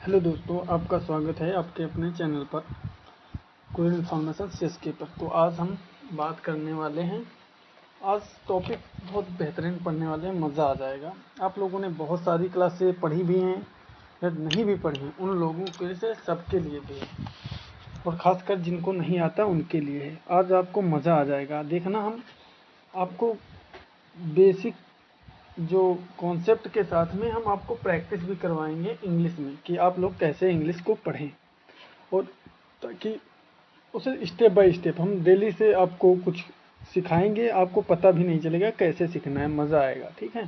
Hello दोस्तों, आपका स्वागत है आपके अपने चैनल पर कोई इन्फॉर्मेशन सीएसके पर। तो आज हम बात करने वाले हैं। आज टॉपिक बहुत बेहतरीन पढ़ने वाले हैं, मज़ा आ जाएगा। आप लोगों ने बहुत सारी क्लासें पढ़ी भी हैं या नहीं भी पढ़ी, उन लोगों के से सबके लिए भी है, और ख़ासकर जिनको नहीं आता उनके लिए है। आज आपको मज़ा आ जाएगा। देखना, हम आपको बेसिक जो कॉन्सेप्ट के साथ में हम आपको प्रैक्टिस भी करवाएंगे इंग्लिश में, कि आप लोग कैसे इंग्लिश को पढ़ें, और ताकि उसे स्टेप बाय स्टेप हम डेली से आपको कुछ सिखाएंगे। आपको पता भी नहीं चलेगा कैसे सीखना है, मज़ा आएगा। ठीक है,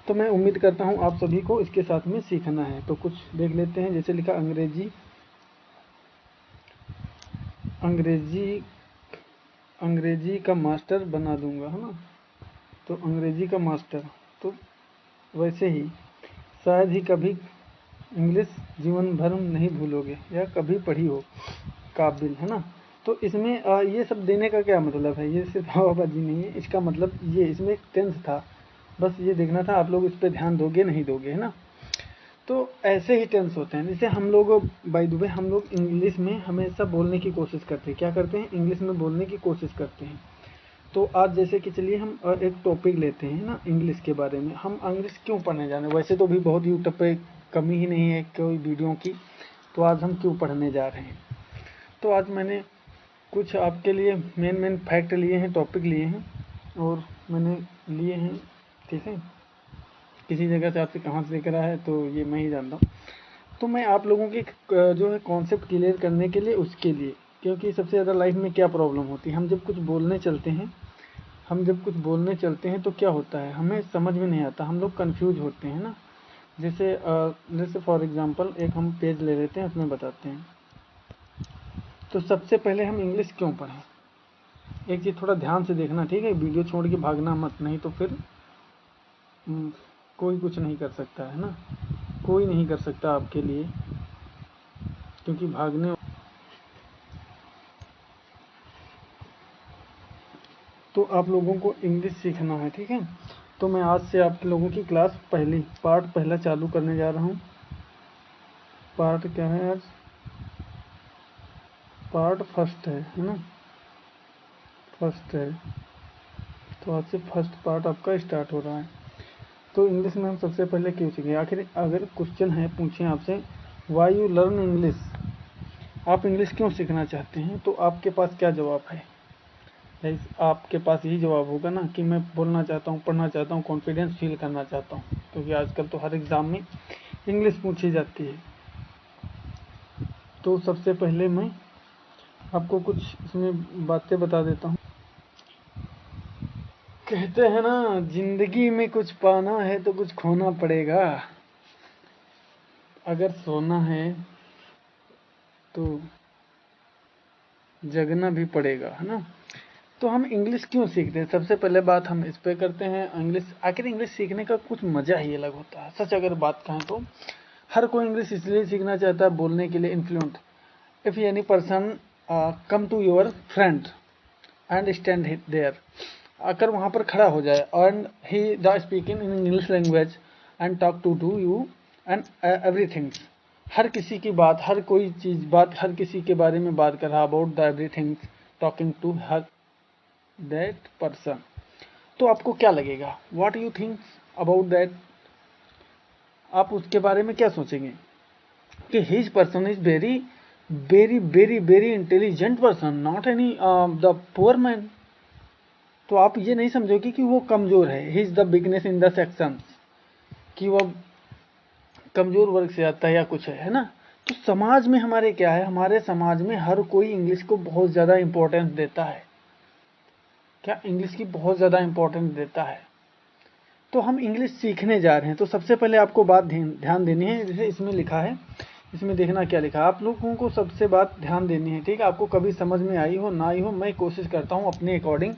तो मैं उम्मीद करता हूँ आप सभी को इसके साथ में सीखना है। तो कुछ देख लेते हैं, जैसे लिखा अंग्रेजी अंग्रेजी अंग्रेजी का मास्टर बना दूंगा, है ना। तो अंग्रेजी का मास्टर, तो वैसे ही शायद ही कभी इंग्लिश जीवन भर नहीं भूलोगे, या कभी पढ़ी हो काबिल, है ना। तो इसमें ये सब देने का क्या मतलब है, ये सिर्फ हवाबाजी नहीं है। इसका मतलब ये, इसमें एक टेंस था, बस ये देखना था आप लोग इस पर ध्यान दोगे नहीं दोगे, है ना। तो ऐसे ही टेंस होते हैं। जैसे हम लोग, बाय द वे, हम लोग इंग्लिश में हमेशा बोलने की कोशिश करते हैं। क्या करते हैं? इंग्लिश में बोलने की कोशिश करते हैं। तो आज जैसे कि चलिए हम एक टॉपिक लेते हैं ना, इंग्लिश के बारे में। हम इंग्लिश क्यों पढ़ने जा रहे हैं? वैसे तो भी बहुत यूट्यूब पे कमी ही नहीं है कोई वीडियो की। तो आज हम क्यों पढ़ने जा रहे हैं? तो आज मैंने कुछ आपके लिए मेन फैक्ट लिए हैं, टॉपिक लिए हैं, और मैंने लिए हैं, ठीक है। किसी जगह से आपसे कहाँ से लेकर आया है तो ये मैं ही जानता हूँ। तो मैं आप लोगों की जो है कॉन्सेप्ट क्लियर करने के लिए, उसके लिए, क्योंकि सबसे ज़्यादा लाइफ में क्या प्रॉब्लम होती है, हम जब कुछ बोलने चलते हैं तो क्या होता है, हमें समझ में नहीं आता, हम लोग कंफ्यूज होते हैं ना। जैसे फॉर एग्जांपल एक हम पेज ले लेते हैं, उसमें बताते हैं। तो सबसे पहले हम इंग्लिश क्यों पढ़ें, एक चीज़ थोड़ा ध्यान से देखना, ठीक है। वीडियो छोड़ के भागना मत, नहीं तो फिर कोई कुछ नहीं कर सकता, है ना। कोई नहीं कर सकता आपके लिए, क्योंकि भागने। तो आप लोगों को इंग्लिश सीखना है, ठीक है। तो मैं आज से आप लोगों की क्लास पार्ट पहला चालू करने जा रहा हूँ। पार्ट क्या है आज? पार्ट फर्स्ट है ना, फर्स्ट है। तो आज से फर्स्ट पार्ट आपका स्टार्ट हो रहा है। तो इंग्लिश में हम सबसे पहले क्यों सीखें? आखिर अगर क्वेश्चन है, पूछें आपसे, वाई यू लर्न इंग्लिश, आप इंग्लिश क्यों सीखना चाहते हैं, तो आपके पास क्या जवाब है? आपके पास यही जवाब होगा ना, कि मैं बोलना चाहता हूँ, पढ़ना चाहता हूँ, कॉन्फिडेंस फील करना चाहता हूँ, क्योंकि आजकल तो हर एग्ज़ाम में इंग्लिश पूछी जाती है। तो सबसे पहले मैं आपको कुछ इसमें बातें बता देता हूँ। कहते हैं ना, जिंदगी में कुछ पाना है तो कुछ खोना पड़ेगा। अगर सोना है तो जगना भी पड़ेगा, है ना। तो हम इंग्लिश क्यों सीखते हैं, सबसे पहले बात हम इस पे करते हैं। आखिर इंग्लिश सीखने का कुछ मज़ा ही अलग होता है। सच अगर बात कहें तो हर कोई इंग्लिश इसलिए सीखना चाहता है, बोलने के लिए, in fluent. If any person come to your friend and stand there, अगर वहाँ पर खड़ा हो जाए, and he the speaking in English language and talk to you and everything, हर किसी की बात, हर कोई चीज़ बात, हर किसी के बारे में बात कर रहा, about the everything, talking to her that person, तो आपको क्या लगेगा? What you think about that? आप उसके बारे में क्या सोचेंगे कि his person is very very very very intelligent person, not any the poor man. तो आप ये नहीं समझोगे कि वो कमज़ोर है, his the bigness in the section, कि वो कमज़ोर वर्ग से आता है या कुछ है ना। तो समाज में हमारे क्या है, हमारे समाज में हर कोई इंग्लिश को बहुत ज़्यादा इंपॉर्टेंस देता है। क्या? इंग्लिश की बहुत ज़्यादा इंपॉर्टेंस देता है। तो हम इंग्लिश सीखने जा रहे हैं, तो सबसे पहले आपको बात ध्यान देनी है। जैसे इसमें लिखा है, इसमें देखना क्या लिखा है, आप लोगों को सबसे बात ध्यान देनी है, ठीक है। आपको कभी समझ में आई हो ना आई हो, मैं कोशिश करता हूँ अपने अकॉर्डिंग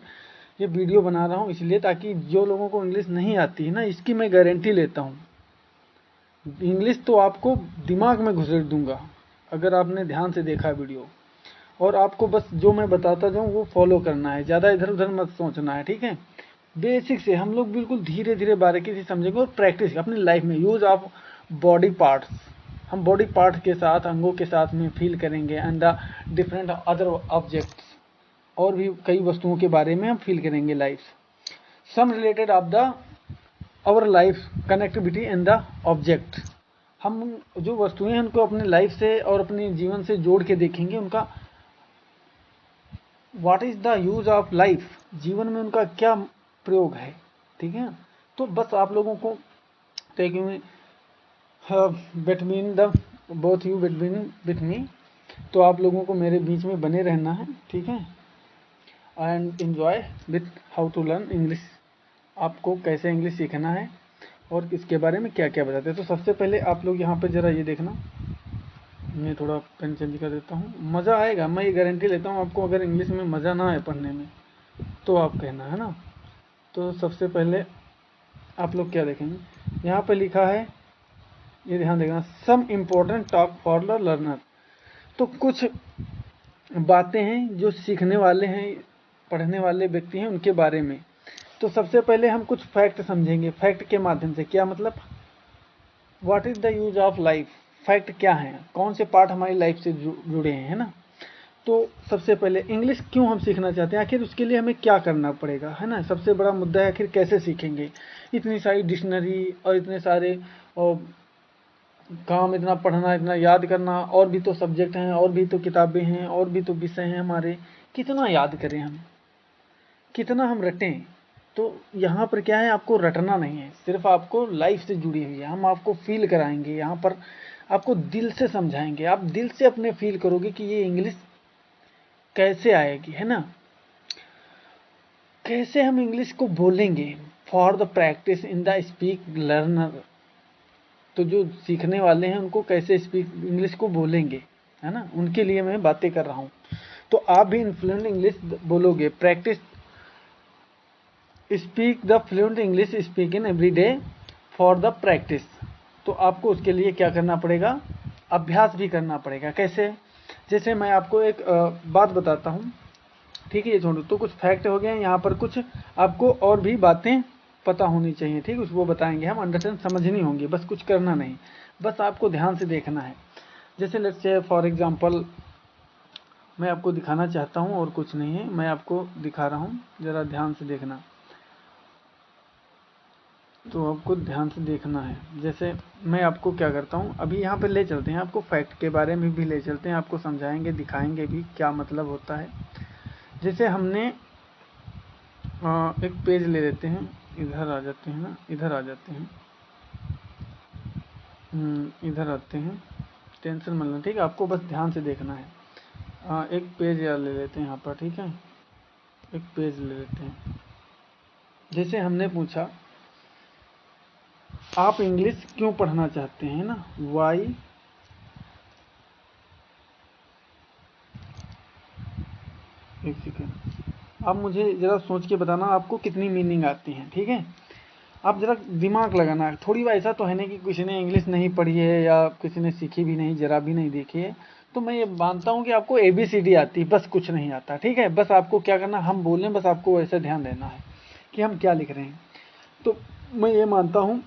ये वीडियो बना रहा हूँ, इसलिए ताकि जो लोगों को इंग्लिश नहीं आती है ना, इसकी मैं गारंटी लेता हूँ। इंग्लिश तो आपको दिमाग में घुसेड़ दूंगा अगर आपने ध्यान से देखा वीडियो, और आपको बस जो मैं बताता जाऊँ वो फॉलो करना है, ज़्यादा इधर उधर मत सोचना है, ठीक है। बेसिक से हम लोग बिल्कुल धीरे धीरे बारीकी से समझेंगे, और प्रैक्टिस अपनी लाइफ में, यूज ऑफ बॉडी पार्ट्स, हम बॉडी पार्ट के साथ, अंगों के साथ में फील करेंगे, and the different other objects, और भी कई वस्तुओं के बारे में हम फील करेंगे life. Some related of the our life connectivity in the object, हम जो वस्तुएं हैं उनको अपने लाइफ से और अपने जीवन से जोड़ के देखेंगे, उनका what is the use of life, जीवन में उनका क्या प्रयोग है। ठीक है, तो बस आप लोगों को taking between the both you between with me, तो आप लोगों को मेरे बीच में बने रहना है। ठीक है, and enjoy with how to learn English, आपको कैसे इंग्लिश सीखना है और इसके बारे में क्या क्या बताते हैं। तो सबसे पहले आप लोग यहाँ पे ज़रा ये देखना, मैं थोड़ा पेन चेंज कर देता हूँ, मज़ा आएगा, मैं ये गारंटी लेता हूँ आपको। अगर इंग्लिश में मज़ा ना आए पढ़ने में तो आप कहना, है ना। तो सबसे पहले आप लोग क्या देखेंगे, यहाँ पे लिखा है, ये ध्यान देना, some important talk for the learner. तो कुछ बातें हैं जो सीखने वाले हैं, पढ़ने वाले व्यक्ति हैं, उनके बारे में। तो सबसे पहले हम कुछ फैक्ट समझेंगे, फैक्ट के माध्यम से। क्या मतलब, what is the use of life, fact क्या है, कौन से पार्ट हमारी लाइफ से जुड़े हैं, है ना। तो सबसे पहले इंग्लिश क्यों हम सीखना चाहते हैं, आखिर उसके लिए हमें क्या करना पड़ेगा, है ना। सबसे बड़ा मुद्दा है आखिर कैसे सीखेंगे, इतनी सारी डिक्शनरी और इतने सारे काम, इतना पढ़ना, इतना याद करना, और भी तो सब्जेक्ट हैं, और भी तो किताबें हैं, और भी तो विषय हैं हमारे, कितना याद करें हम, कितना हम रटें। तो यहाँ पर क्या है, आपको रटना नहीं है, सिर्फ आपको लाइफ से जुड़ी हुई है, हम आपको फील कराएंगे, यहाँ पर आपको दिल से समझाएंगे, आप दिल से अपने फील करोगे कि ये इंग्लिश कैसे आएगी, है ना, कैसे हम इंग्लिश को बोलेंगे। For the practice in the speak learner, तो जो सीखने वाले हैं उनको कैसे स्पीक इंग्लिश को बोलेंगे, है ना, उनके लिए मैं बातें कर रहा हूँ। तो आप भी फ्लुएंट इंग्लिश बोलोगे, practice speak the fluent English speak in every day for the practice. तो आपको उसके लिए क्या करना पड़ेगा, अभ्यास भी करना पड़ेगा। कैसे, जैसे मैं आपको एक बात बताता हूँ, ठीक है, ये छोड़ो, तो कुछ फैक्ट हो गए, यहाँ पर कुछ आपको और भी बातें पता होनी चाहिए, ठीक, उसको बताएंगे हम, अंडरस्टैंड समझनी होंगी, बस कुछ करना नहीं, बस आपको ध्यान से देखना है। जैसे लेट्स से फॉर एग्जांपल मैं आपको दिखाना चाहता हूँ, और कुछ नहीं है, मैं आपको दिखा रहा हूँ, ज़रा ध्यान से देखना। तो आपको ध्यान से देखना है। जैसे मैं आपको क्या करता हूँ, अभी यहाँ पे ले चलते हैं, आपको फैक्ट के बारे में भी ले चलते हैं, आपको समझाएंगे, दिखाएंगे भी क्या मतलब होता है। जैसे हमने एक पेज ले लेते हैं, इधर आ जाते हैं ना, इधर आ जाते हैं, इधर आते हैं, टेंशन मत लेना, ठीक है, आपको बस ध्यान से देखना है। एक पेज यार ले लेते हैं यहाँ पर, ठीक है, एक पेज ले लेते हैं। जैसे हमने पूछा, आप इंग्लिश क्यों पढ़ना चाहते हैं ना, वाई, एक सेकेंड, आप मुझे ज़रा सोच के बताना आपको कितनी मीनिंग आती है, ठीक है। आप ज़रा दिमाग लगाना, थोड़ी ऐसा तो है नहीं कि किसी ने इंग्लिश नहीं पढ़ी है या किसी ने सीखी भी नहीं, ज़रा भी नहीं देखी है, तो मैं ये मानता हूँ कि आपको ABCD आती है, बस कुछ नहीं आता, ठीक है। बस आपको क्या करना, हम बोलें बस आपको वैसे ध्यान देना है कि हम क्या लिख रहे हैं। तो मैं ये मानता हूँ,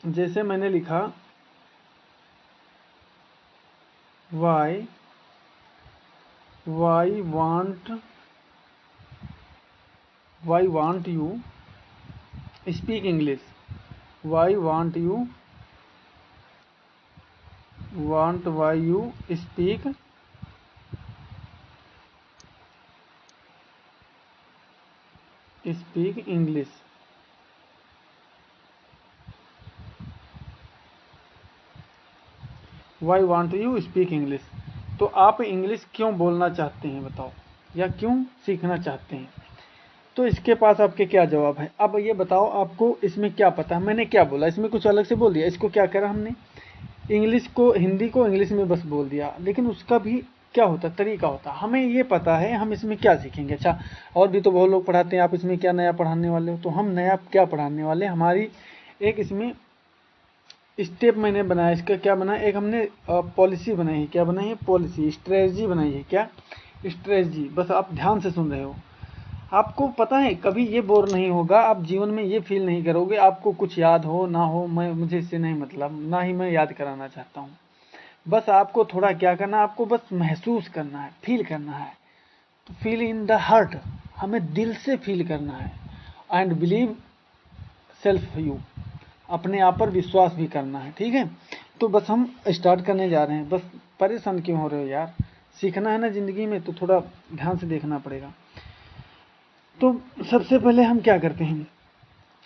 जैसे मैंने लिखा why want you speak English, why want you speak English. Why want you speak English, तो आप इंग्लिश क्यों बोलना चाहते हैं बताओ, या क्यों सीखना चाहते हैं। तो इसके पास आपके क्या जवाब है। अब ये बताओ आपको इसमें क्या पता है, मैंने क्या बोला, इसमें कुछ अलग से बोल दिया, इसको क्या करा हमने, इंग्लिश को, हिंदी को इंग्लिश में बस बोल दिया, लेकिन उसका भी क्या होता, तरीका होता, हमें ये पता है हम इसमें क्या सीखेंगे। अच्छा, और भी तो बहुत लोग पढ़ाते हैं, आप इसमें क्या नया पढ़ाने वाले हो, तो हम नया क्या पढ़ाने वाले, हमारी एक इसमें स्टेप मैंने बनाया, इसका क्या बनाया, एक हमने पॉलिसी बनाई है, क्या बनाई है, पॉलिसी, स्ट्रेटजी बनाई है, क्या, स्ट्रेटजी। बस आप ध्यान से सुन रहे हो, आपको पता है कभी ये बोर नहीं होगा, आप जीवन में ये फील नहीं करोगे, आपको कुछ याद हो ना हो, मुझे इससे नहीं मतलब, ना ही मैं याद कराना चाहता हूँ, बस आपको थोड़ा क्या करना है, आपको बस महसूस करना है, फील करना है। तो फील इन द हार्ट, हमें दिल से फील करना है। एंड बिलीव सेल्फ यू, अपने आप पर विश्वास भी करना है। ठीक है, तो बस हम स्टार्ट करने जा रहे हैं। बस परेशान क्यों हो रहे हो यार, सीखना है ना ज़िंदगी में, तो थोड़ा ध्यान से देखना पड़ेगा। तो सबसे पहले हम क्या करते हैं,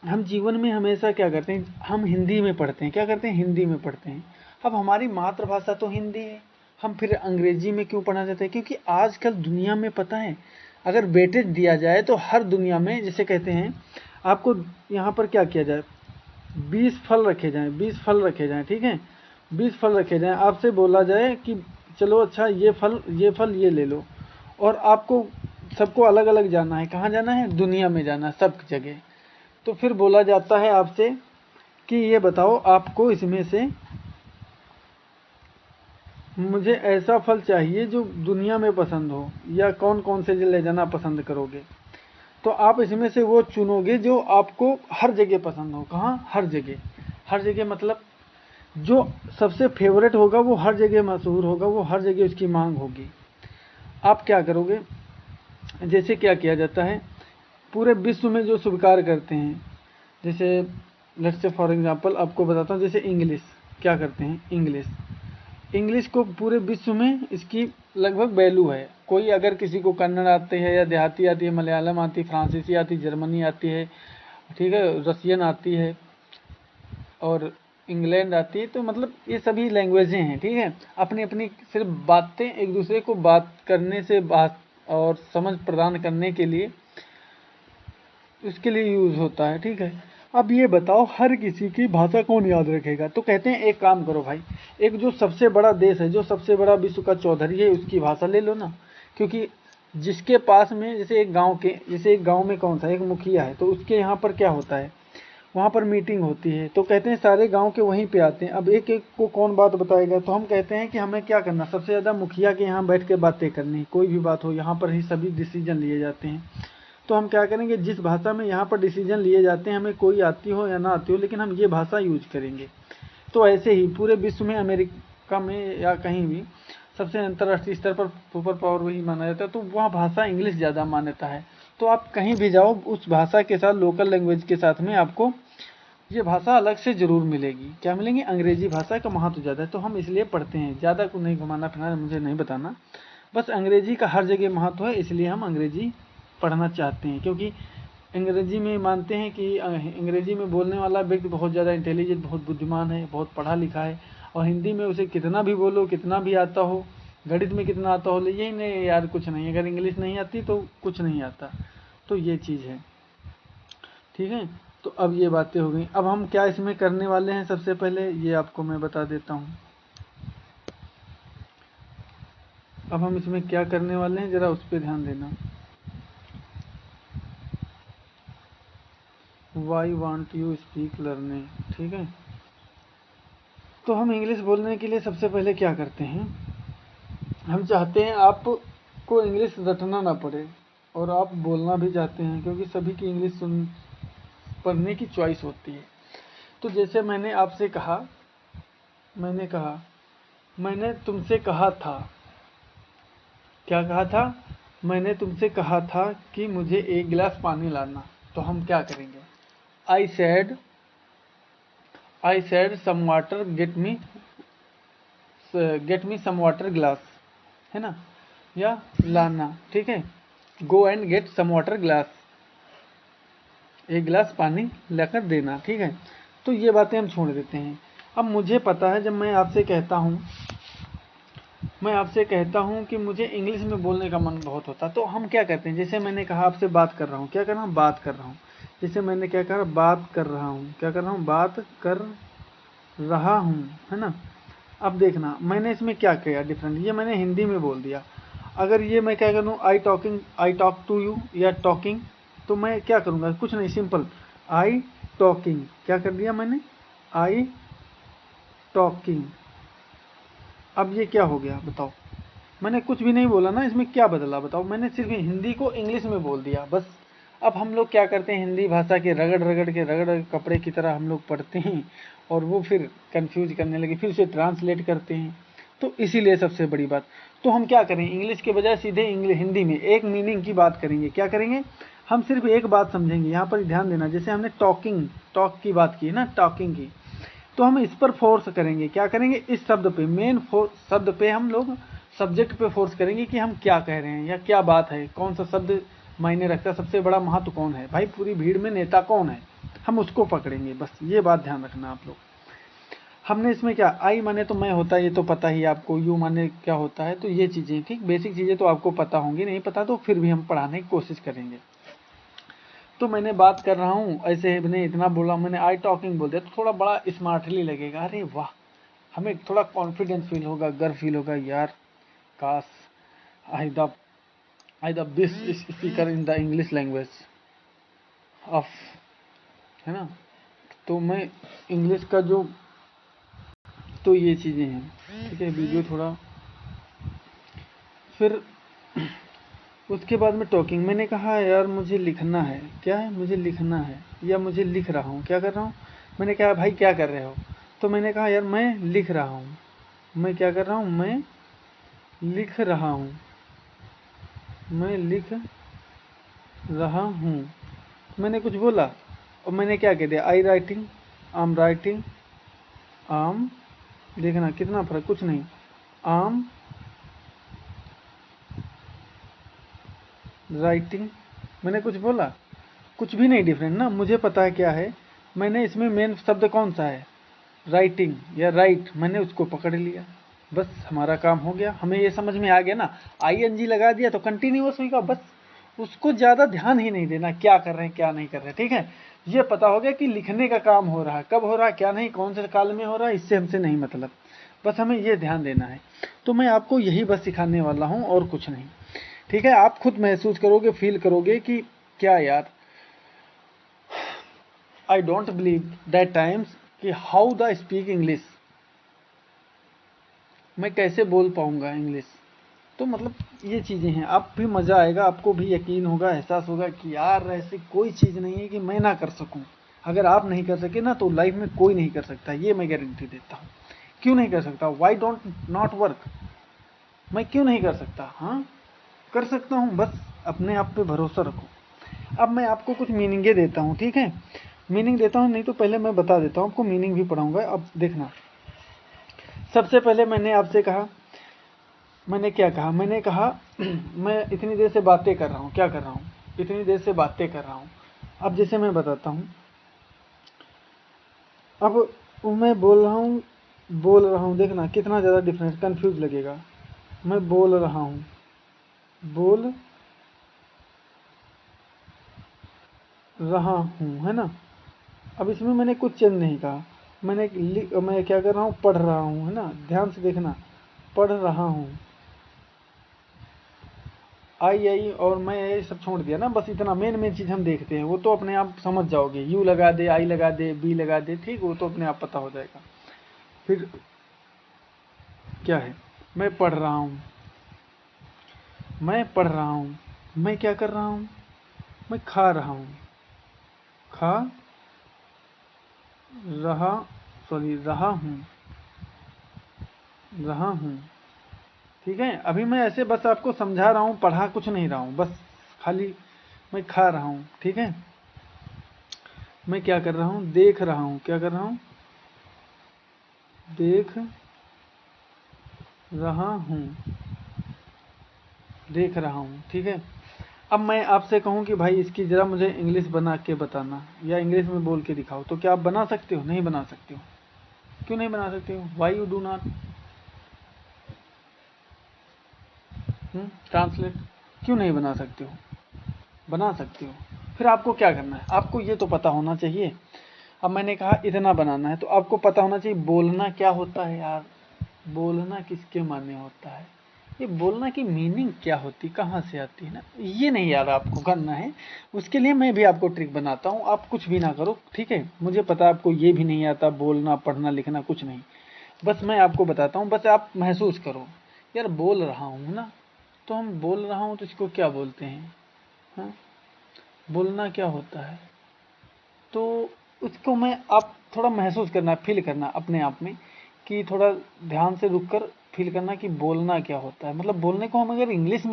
हम जीवन में हमेशा क्या करते हैं, हम हिंदी में पढ़ते हैं। क्या करते हैं, हिंदी में पढ़ते हैं। अब हमारी मातृभाषा तो हिंदी है, हम फिर अंग्रेजी में क्यों पढ़ना चाहते हैं? क्योंकि आजकल दुनिया में पता है, अगर वेटेज दिया जाए तो हर दुनिया में, जैसे कहते हैं आपको यहाँ पर क्या किया जाए, 20 फल रखे जाएं, 20 फल रखे जाएं, ठीक है, 20 फल रखे जाएं। आपसे बोला जाए कि चलो अच्छा ये फल ये ले लो, और आपको सबको अलग अलग जाना है। कहाँ जाना है? दुनिया में जाना है, सब जगह। तो फिर बोला जाता है आपसे कि ये बताओ आपको इसमें से मुझे ऐसा फल चाहिए जो दुनिया में पसंद हो, या कौन कौन से ले जाना पसंद करोगे? तो आप इसमें से वो चुनोगे जो आपको हर जगह पसंद हो। कहाँ? हर जगह। हर जगह मतलब जो सबसे फेवरेट होगा वो हर जगह मशहूर होगा, वो हर जगह उसकी मांग होगी। आप क्या करोगे? जैसे क्या किया जाता है, पूरे विश्व में जो स्वीकार करते हैं, जैसे लेट्स से फॉर एग्जांपल आपको बताता हूँ, जैसे इंग्लिश क्या करते हैं, इंग्लिश को पूरे विश्व में इसकी लगभग वैल्यू है। कोई अगर किसी को कन्नड़ आती है, या देहाती आती है, मलयालम आती है, फ्रांसीसी आती है, जर्मनी आती है, ठीक है, रसियन आती है, और इंग्लैंड आती है, तो मतलब ये सभी लैंग्वेजें हैं। ठीक है, अपनी अपनी सिर्फ बातें एक दूसरे को बात करने से, बात और समझ प्रदान करने के लिए उसके लिए यूज़ होता है। ठीक है, अब ये बताओ हर किसी की भाषा कौन याद रखेगा? तो कहते हैं एक काम करो भाई, एक जो सबसे बड़ा देश है, जो सबसे बड़ा विश्व का चौधरी है, उसकी भाषा ले लो ना। क्योंकि जिसके पास में, जैसे एक गांव में कौन सा एक मुखिया है, तो उसके यहाँ पर क्या होता है, वहाँ पर मीटिंग होती है, तो कहते हैं सारे गांव के वहीं पे आते हैं। अब एक एक को कौन बात बताएगा? तो हम कहते हैं कि हमें क्या करना, सबसे ज़्यादा मुखिया के यहाँ बैठ के बातें करनी, कोई भी बात हो यहाँ पर ही सभी डिसीजन लिए जाते हैं। तो हम क्या करेंगे, जिस भाषा में यहाँ पर डिसीजन लिए जाते हैं, हमें कोई आती हो या ना आती हो, लेकिन हम ये भाषा यूज करेंगे। तो ऐसे ही पूरे विश्व में, अमेरिका में या कहीं भी, सबसे अंतर्राष्ट्रीय स्तर पर सुपर पावर वही माना जाता है, तो वहाँ भाषा इंग्लिश ज़्यादा मान्यता है। तो आप कहीं भी जाओ, उस भाषा के साथ, लोकल लैंग्वेज के साथ में आपको ये भाषा अलग से जरूर मिलेगी। क्या मिलेंगी? अंग्रेजी भाषा का महत्व ज़्यादा है, तो हम इसलिए पढ़ते हैं। ज़्यादा को नहीं घुमाना फिराना मुझे नहीं बताना, बस अंग्रेजी का हर जगह महत्व है, इसलिए हम अंग्रेजी पढ़ना चाहते हैं। क्योंकि अंग्रेजी में मानते हैं कि अंग्रेजी में बोलने वाला व्यक्ति बहुत ज़्यादा इंटेलिजेंट, बहुत बुद्धिमान है, बहुत पढ़ा लिखा है। और हिंदी में उसे कितना भी बोलो, कितना भी आता हो, गणित में कितना आता हो, ले यही नहीं यार कुछ नहीं, अगर इंग्लिश नहीं आती तो कुछ नहीं आता। तो ये चीज़ है। ठीक है, तो अब ये बातें हो गई। अब हम क्या इसमें करने वाले हैं, सबसे पहले ये आपको मैं बता देता हूँ। अब हम इसमें क्या करने वाले हैं, ज़रा उस पर ध्यान देना। Why want you speak learning, ठीक है। तो हम इंग्लिश बोलने के लिए सबसे पहले क्या करते हैं, हम चाहते हैं आपको इंग्लिश रटना ना पड़े, और आप बोलना भी चाहते हैं, क्योंकि सभी की इंग्लिश पढ़ने की चॉइस होती है। तो जैसे मैंने तुमसे कहा था, क्या कहा था? मैंने तुमसे कहा था कि मुझे एक गिलास पानी लाना। तो हम क्या करेंगे, I said some water, get me some water glass, है ना, या लाना, ठीक है, go and get some water glass, एक गिलास पानी लाकर देना, ठीक है। तो ये बातें हम छोड़ देते हैं। अब मुझे पता है, जब मैं आपसे कहता हूँ कि मुझे इंग्लिश में बोलने का मन बहुत होता, तो हम क्या कहते हैं, जैसे मैंने कहा आपसे बात कर रहा हूँ, क्या कर रहा हूँ, बात कर रहा हूँ। जैसे मैंने क्या कहा, बात कर रहा हूँ, क्या कर रहा हूँ, बात कर रहा हूँ, है ना। अब देखना मैंने इसमें क्या किया डिफरेंट, ये मैंने हिंदी में बोल दिया। अगर ये मैं क्या करूँ, आई टॉक टू यू या टॉकिंग, तो मैं क्या करूँगा, कुछ नहीं, सिंपल आई टॉकिंग, क्या कर दिया मैंने, आई टॉकिंग। अब ये क्या हो गया बताओ, मैंने कुछ भी नहीं बोला ना, इसमें क्या बदला बताओ, मैंने सिर्फ हिंदी को इंग्लिश में बोल दिया बस। अब हम लोग क्या करते हैं, हिंदी भाषा के रगड़ कपड़े की तरह हम लोग पढ़ते हैं, और वो फिर कंफ्यूज करने लगे, फिर उसे ट्रांसलेट करते हैं। तो इसीलिए सबसे बड़ी बात, तो हम क्या करें, इंग्लिश के बजाय सीधे हिंदी में एक मीनिंग की बात करेंगे। क्या करेंगे, हम सिर्फ एक बात समझेंगे। यहाँ पर ध्यान देना, जैसे हमने टॉक की बात की है ना, टॉकिंग की, तो हम इस पर फोर्स करेंगे। क्या करेंगे, इस शब्द पे, मेन शब्द पे हम लोग सब्जेक्ट पे फोर्स करेंगे कि हम क्या कह रहे हैं या क्या बात है, कौन सा शब्द मायने रखता है, सबसे बड़ा महत्व कौन है, भाई पूरी भीड़ में नेता कौन है, हम उसको पकड़ेंगे। बस ये बात ध्यान रखना आप लोग। हमने इसमें क्या, आई माने तो मैं होता है, ये तो पता ही आपको, यू माने क्या होता है, तो ये चीज़ें ठीक बेसिक चीज़ें तो आपको पता होंगी, नहीं पता तो फिर भी हम पढ़ाने की कोशिश करेंगे। तो मैंने बात कर रहा हूँ, ऐसे मैंने इतना बोला, मैंने आई टॉकिंग बोल दिया तो थोड़ा बड़ा स्मार्टली लगेगा, अरे वाह, हमें थोड़ा कॉन्फिडेंस फील होगा, गर्व फील होगा, यार काश I the best speaker in the English language of, है ना। तो मैं इंग्लिश का जो, तो ये चीज़ें हैं, ठीक है। वीडियो थोड़ा, फिर उसके बाद में टॉकिंग, मैंने कहा यार मुझे लिखना है, क्या है, मुझे लिखना है या मुझे लिख रहा हूँ, क्या कर रहा हूँ, मैंने कहा भाई क्या कर रहे हो, तो मैंने कहा यार मैं लिख रहा हूँ, मैं क्या कर रहा हूँ, मैं लिख रहा हूँ, मैं लिख रहा हूँ, मैंने कुछ बोला और मैंने क्या कह दिया, आई राइटिंग, आम राइटिंग, आम, देखना कितना फर्क, कुछ नहीं, आम राइटिंग, मैंने कुछ बोला, कुछ भी नहीं डिफरेंट ना, मुझे पता है क्या है, मैंने इसमें मेन शब्द कौन सा है, राइटिंग या राइट, मैंने उसको पकड़ लिया, बस हमारा काम हो गया। हमें ये समझ में आ गया ना, आईएनजी लगा दिया तो कंटिन्यूअस होगा, बस उसको ज़्यादा ध्यान ही नहीं देना क्या कर रहे हैं क्या नहीं कर रहे हैं, ठीक है। ये पता हो गया कि लिखने का काम हो रहा है, कब हो रहा है क्या नहीं, कौन से काल में हो रहा है, इससे हमसे नहीं मतलब, बस हमें ये ध्यान देना है। तो मैं आपको यही बस सिखाने वाला हूँ और कुछ नहीं, ठीक है। आप खुद महसूस करोगे, फील करोगे कि क्या यार, I don't believe that times कि हाउ द स्पीक इंग्लिश, मैं कैसे बोल पाऊंगा इंग्लिश, तो मतलब ये चीज़ें हैं, आप भी मज़ा आएगा, आपको भी यकीन होगा, एहसास होगा कि यार ऐसी कोई चीज़ नहीं है कि मैं ना कर सकूं। अगर आप नहीं कर सके ना तो लाइफ में कोई नहीं कर सकता, ये मैं गारंटी देता हूँ। क्यों नहीं कर सकता, वाई डोंट नॉट वर्क, मैं क्यों नहीं कर सकता, हाँ कर सकता हूँ, बस अपने आप पे भरोसा रखो। अब मैं आपको कुछ मीनिंगें देता हूँ, ठीक है, मीनिंग देता हूँ, नहीं तो पहले मैं बता देता हूँ आपको, मीनिंग भी पढ़ाऊंगा। अब देखना, सबसे पहले मैंने आपसे कहा, मैंने क्या कहा, मैंने कहा मैं इतनी देर से बातें कर रहा हूँ, क्या कर रहा हूँ, इतनी देर से बातें कर रहा हूँ। अब जैसे मैं बताता हूँ, अब मैं बोल रहा हूँ, देखना कितना ज़्यादा डिफरेंस, कंफ्यूज लगेगा। मैं बोल रहा हूँ, बोल रहा हूँ, है ना। अब इसमें मैंने कुछ चेंज नहीं कहा, मैं क्या कर रहा हूँ, पढ़ रहा हूँ, है ना, ध्यान से देखना, पढ़ रहा हूँ, आई और मैं ये सब छोड़ दिया ना, बस इतना मेन चीज़ हम देखते हैं, वो तो अपने आप समझ जाओगे, यू लगा दे, आई लगा दे, बी लगा दे, ठीक, वो तो अपने आप पता हो जाएगा। फिर क्या है, मैं पढ़ रहा हूँ, मैं पढ़ रहा हूँ, मैं क्या कर रहा हूँ, मैं खा रहा हूँ, खा रहा, सॉरी रहा हूँ, रहा हूँ, ठीक है। अभी मैं ऐसे बस आपको समझा रहा हूँ, पढ़ा कुछ नहीं रहा हूँ, बस खाली मैं खा रहा हूँ, ठीक है। मैं क्या कर रहा हूँ, देख रहा हूँ, क्या कर रहा हूँ, देख रहा हूँ, देख रहा हूँ, ठीक है। अब मैं आपसे कहूँ कि भाई इसकी ज़रा मुझे इंग्लिश बना के बताना या इंग्लिश में बोल के दिखाओ, तो क्या आप बना सकते हो, नहीं बना सकते हो, क्यों नहीं बना सकते हो, why you do not translate, क्यों नहीं बना सकते हो, बना सकते हो। फिर आपको क्या करना है, आपको ये तो पता होना चाहिए। अब मैंने कहा इतना बनाना है, तो आपको पता होना चाहिए बोलना क्या होता है यार, बोलना किसके माने होता है, ये बोलना की मीनिंग क्या होती, कहाँ से आती है ना, ये नहीं यार आपको करना है। उसके लिए मैं भी आपको ट्रिक बनाता हूँ, आप कुछ भी ना करो, ठीक है, मुझे पता आपको ये भी नहीं आता, बोलना पढ़ना लिखना कुछ नहीं, बस मैं आपको बताता हूँ, बस आप महसूस करो, यार बोल रहा हूँ ना, तो हम बोल रहा हूँ तो इसको क्या बोलते हैं, हाँ बोलना क्या होता है, तो उसको मैं आप थोड़ा महसूस करना, फील करना अपने आप में, कि थोड़ा ध्यान से रुक कर फील करना कि बोलना क्या होता है। मतलब बोलने को हम अगर इंग्लिश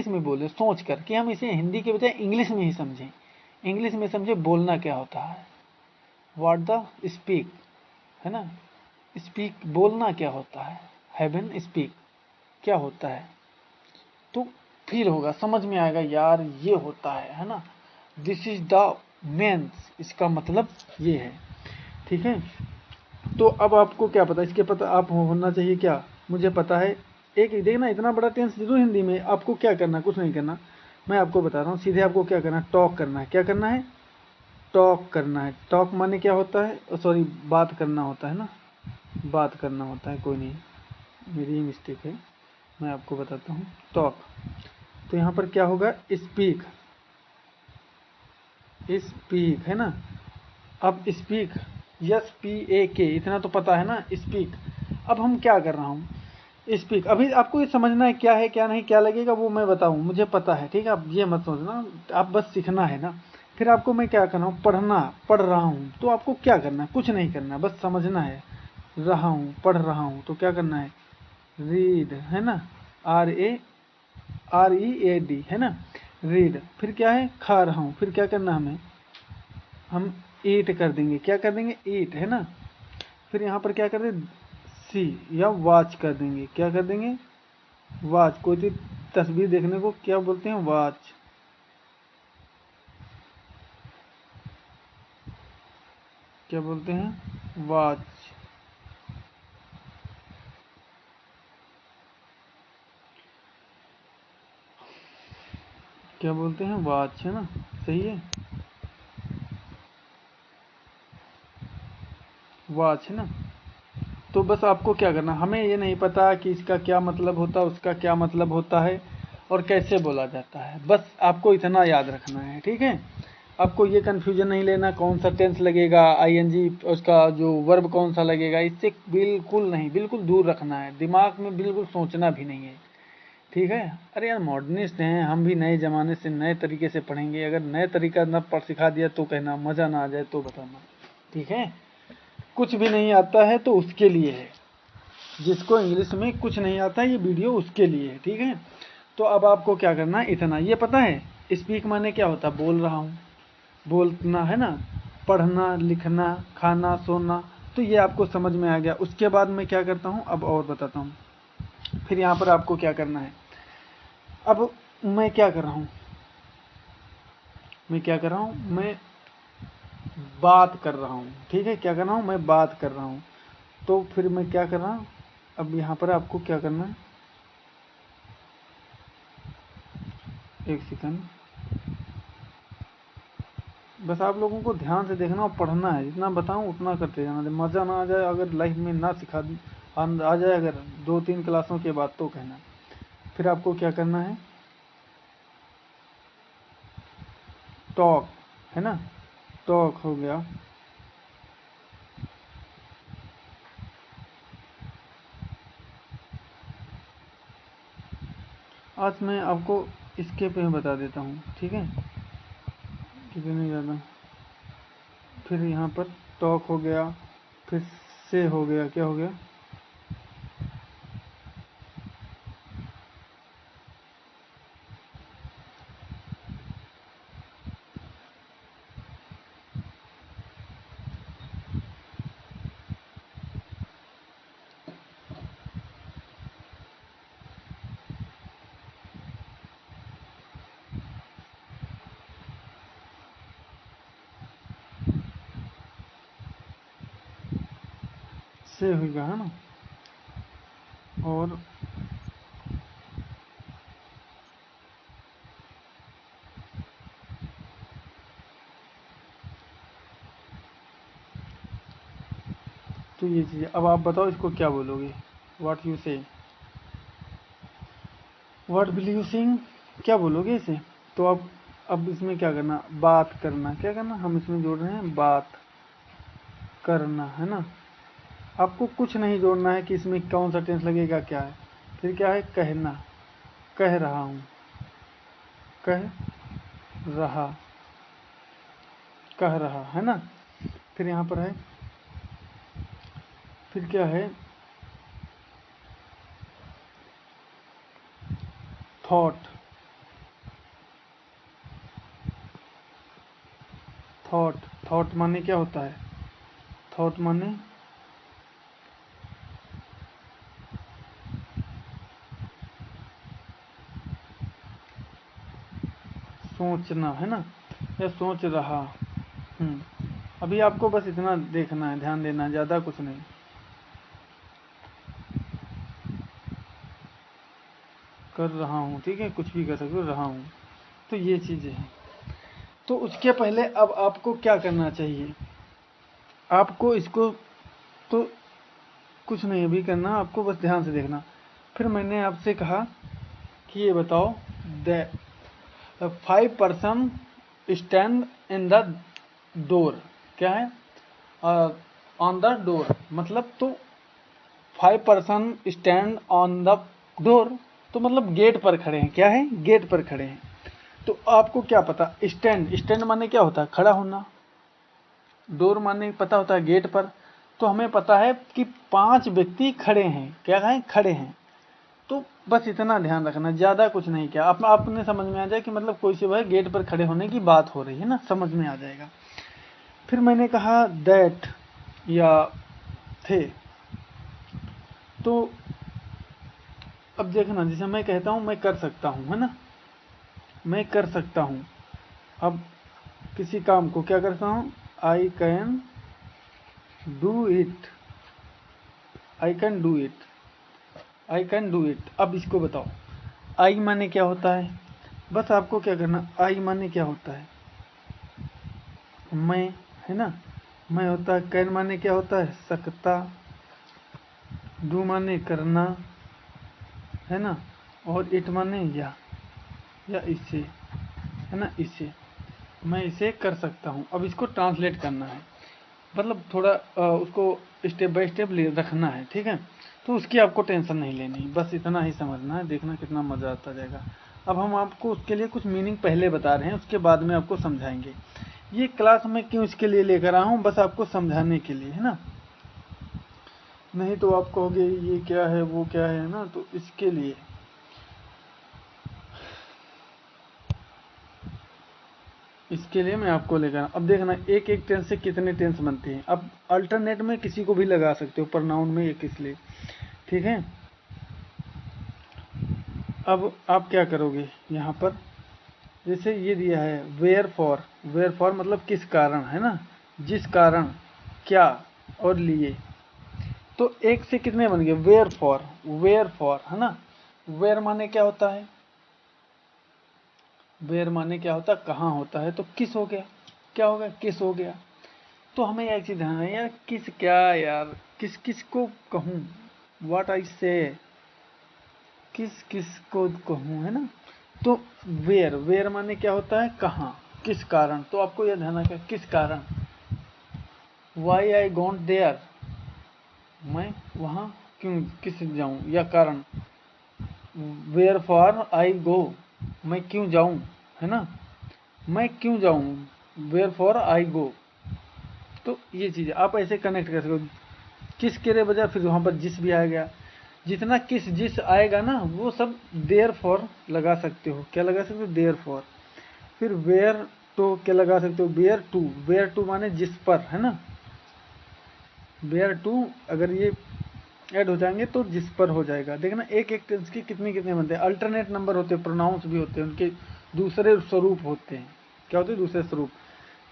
में बोले सोच कर कि हम इसे हिंदी के बजाय इंग्लिश में ही समझें, इंग्लिश में समझे बोलना क्या होता है, व्हाट द स्पीक, है ना, स्पीक बोलना क्या होता है, हेवन स्पीक क्या होता है, तो फील होगा, समझ में आएगा यार ये होता है ना, दिस इज द मीन्स, इसका मतलब ये है। ठीक है, तो अब आपको क्या पता, इसके पता आप होना चाहिए क्या, मुझे पता है। एक देखना इतना बड़ा टेंस दे दो हिंदी में, आपको क्या करना, कुछ नहीं करना, मैं आपको बता रहा हूँ सीधे, आपको क्या करना है, टॉक करना है। क्या करना है, टॉक करना है। टॉक माने क्या होता है, सॉरी बात करना होता है ना, बात करना होता है, कोई नहीं मेरी ही मिस्टेक है, मैं आपको बताता हूँ। टॉक, तो यहाँ पर क्या होगा, स्पीक, स्पीक है ना। अब स्पीक, SPAK इतना तो पता है ना, स्पीक। अब हम क्या कर रहा हूँ, स्पीक। अभी आपको ये समझना है क्या है क्या नहीं, क्या लगेगा वो मैं बताऊँ, मुझे पता है, ठीक है, आप ये मत सोचना, आप बस सीखना है ना। फिर आपको मैं क्या कर रहा हूँ, पढ़ रहा हूँ, तो आपको क्या करना है, कुछ नहीं करना, बस समझना है। रहा हूँ, पढ़ रहा हूँ, तो क्या करना है, रीड है ना, READ है ना, रीड। फिर क्या है, खा रहा हूँ, फिर क्या करना हमें, हम ईट कर देंगे, क्या कर देंगे, ईट है ना। फिर यहाँ पर क्या कर देंगे, सी या वॉच कर देंगे, क्या कर देंगे, वॉच। कोई चीज तस्वीर देखने को क्या बोलते हैं, वॉच, क्या बोलते हैं, वॉच। क्या बोलते हैं, वॉच है ना, सही है, वॉच है ना। तो बस आपको क्या करना, हमें ये नहीं पता कि इसका क्या मतलब होता है, उसका क्या मतलब होता है और कैसे बोला जाता है, बस आपको इतना याद रखना है। ठीक है, आपको ये कन्फ्यूजन नहीं लेना कौन सा टेंस लगेगा, ING उसका जो वर्ब कौन सा लगेगा, इससे बिल्कुल नहीं, बिल्कुल दूर रखना है, दिमाग में बिल्कुल सोचना भी नहीं है। ठीक है, अरे यार मॉडर्निस्ट हैं हम भी, नए ज़माने से नए तरीके से पढ़ेंगे, अगर नए तरीका न पढ़ सिखा दिया तो कहना, मज़ा ना आ जाए तो बताना। ठीक है, कुछ भी नहीं आता है तो उसके लिए है, जिसको इंग्लिश में कुछ नहीं आता है ये वीडियो उसके लिए है। ठीक है, तो अब आपको क्या करना है, इतना ये पता है, स्पीक माने क्या होता है, बोल रहा हूँ, बोलना है ना, पढ़ना लिखना खाना सोना, तो ये आपको समझ में आ गया। उसके बाद मैं क्या करता हूँ, अब और बताता हूँ। फिर यहाँ पर आपको क्या करना है, अब मैं क्या कर रहा हूँ, मैं बात कर रहा हूँ। ठीक है, क्या कर रहा हूँ, मैं बात कर रहा हूँ, तो फिर मैं क्या कर रहा हूँ, अब यहाँ पर आपको क्या करना है, एक सेकंड, बस आप लोगों को ध्यान से देखना और पढ़ना है, जितना बताऊं उतना करते जाना, मज़ा ना आ जाए अगर लाइफ में ना सिखा आ जाए अगर 2-3 क्लासों के बाद तो कहना। फिर आपको क्या करना है, टॉक है ना, टॉक हो गया। आज मैं आपको इसके पे बता देता हूँ, ठीक है, कितने नहीं ज़्यादा। फिर यहाँ पर टॉक हो गया, फिर से हो गया, क्या हो गया, से हो गया है ना। और तो ये चीज़, अब आप बताओ इसको क्या बोलोगे, व्हाट यू से, व्हाट विल यू सिंग, क्या बोलोगे इसे। तो अब इसमें क्या करना, बात करना, क्या करना, हम इसमें जोड़ रहे हैं बात करना है ना। आपको कुछ नहीं जोड़ना है कि इसमें कौन सा टेंस लगेगा क्या है। फिर क्या है, कहना, कह रहा हूँ, कह रहा, कह रहा है ना। फिर यहाँ पर है, फिर क्या है, थॉट, थॉट, थॉट माने क्या होता है? थॉट माने सोचना, है ना, या सोच रहा। अभी आपको बस इतना देखना है, ध्यान देना है, ज़्यादा कुछ नहीं। कर रहा हूँ, ठीक है, कुछ भी कर सकते हो, रहा हूँ, तो ये चीज़ें हैं। तो उसके पहले अब आपको क्या करना चाहिए? आपको इसको तो कुछ नहीं अभी करना, आपको बस ध्यान से देखना। फिर मैंने आपसे कहा कि ये बताओ, the 5 person stand in the door, क्या है? ऑन द डोर, मतलब तो 5 person stand on the door, तो मतलब गेट पर खड़े हैं। क्या है? गेट पर खड़े हैं। तो आपको क्या पता, स्टैंड, स्टैंड माने क्या होता है? खड़ा होना। डोर माने पता होता है गेट पर। तो हमें पता है कि 5 व्यक्ति खड़े हैं। क्या है? खड़े हैं। तो बस इतना ध्यान रखना, ज़्यादा कुछ नहीं किया। आपने समझ में आ जाए कि मतलब कोई से वह गेट पर खड़े होने की बात हो रही है ना, समझ में आ जाएगा। फिर मैंने कहा दैट या थे, तो अब देखना, जैसे मैं कहता हूँ मैं कर सकता हूँ, है ना, मैं कर सकता हूँ। अब किसी काम को क्या करता हूँ? I can do it, I can do it, I can do it. अब इसको बताओ, आई माने क्या होता है? बस आपको क्या करना, आई माने क्या होता है? मैं, है ना, मैं होता है। कैन माने क्या होता है? सकता। डू माने करना, है ना, और इट माने या इसे, है ना, इसे, मैं इसे कर सकता हूँ। अब इसको ट्रांसलेट करना है, मतलब थोड़ा उसको स्टेप बाय स्टेप ले रखना है, ठीक है। तो उसकी आपको टेंशन नहीं लेनी, बस इतना ही समझना है। देखना कितना मज़ा आता जाएगा। अब हम आपको उसके लिए कुछ मीनिंग पहले बता रहे हैं, उसके बाद में आपको समझाएंगे। ये क्लास में क्यों इसके लिए लेकर आया हूँ? बस आपको समझाने के लिए, है ना। नहीं तो आप कहोगे ये क्या है, वो क्या है ना, तो इसके लिए। इसके लिए मैं आपको लेकर, अब देखना एक एक टेंस से कितने टेंस बनते हैं। अब अल्टरनेट में किसी को भी लगा सकते हो, प्रोनाउन में एक इसलिए, ठीक है। अब आप क्या करोगे यहाँ पर, जैसे ये दिया है वेयर फॉर, वेयर फॉर मतलब किस कारण, है ना, जिस कारण, क्या, और लिए। तो एक से कितने बन गए? वेयर फॉर, वेयर फॉर, है ना। वेयर माने क्या होता है? वेयर माने क्या होता है? कहाँ होता है। तो किस हो गया, क्या हो गया? किस हो गया। तो हमें एक चीज ध्यान है यार, किस क्या यार, किस किस को कहूँ, व्हाट आई से, किस किस को कहूँ, है ना। तो वेयर, वेयर माने क्या होता है? कहाँ, किस कारण। तो आपको यह ध्यान रखना, किस कारण। वाई आई गोंट देयर, मैं वहाँ क्यों, किस जाऊँ, या कारण। वेयर फॉर आई गो, मैं क्यों जाऊँ, है ना, मैं क्यों जाऊँ, वेयर फॉर आई गो। तो ये चीज़ आप ऐसे कनेक्ट कर सकते हो। किस के रे बजाय फिर वहाँ पर जिस भी आएगा। जितना किस जिस आएगा ना, वो सब देयर फॉर लगा सकते हो। क्या लगा सकते हो? There for. फिर वेयर तो क्या लगा सकते हो? वेयर टू, वेयर टू माने जिस पर, है ना। वेयर टू अगर ये ऐड हो जाएंगे तो जिस पर हो जाएगा। देखना एक एक टेंस के कितने कितने बनते हैं। अल्टरनेट नंबर होते हैं, प्रोनाउंस भी होते हैं, उनके दूसरे स्वरूप होते हैं। क्या होते हैं? दूसरे स्वरूप।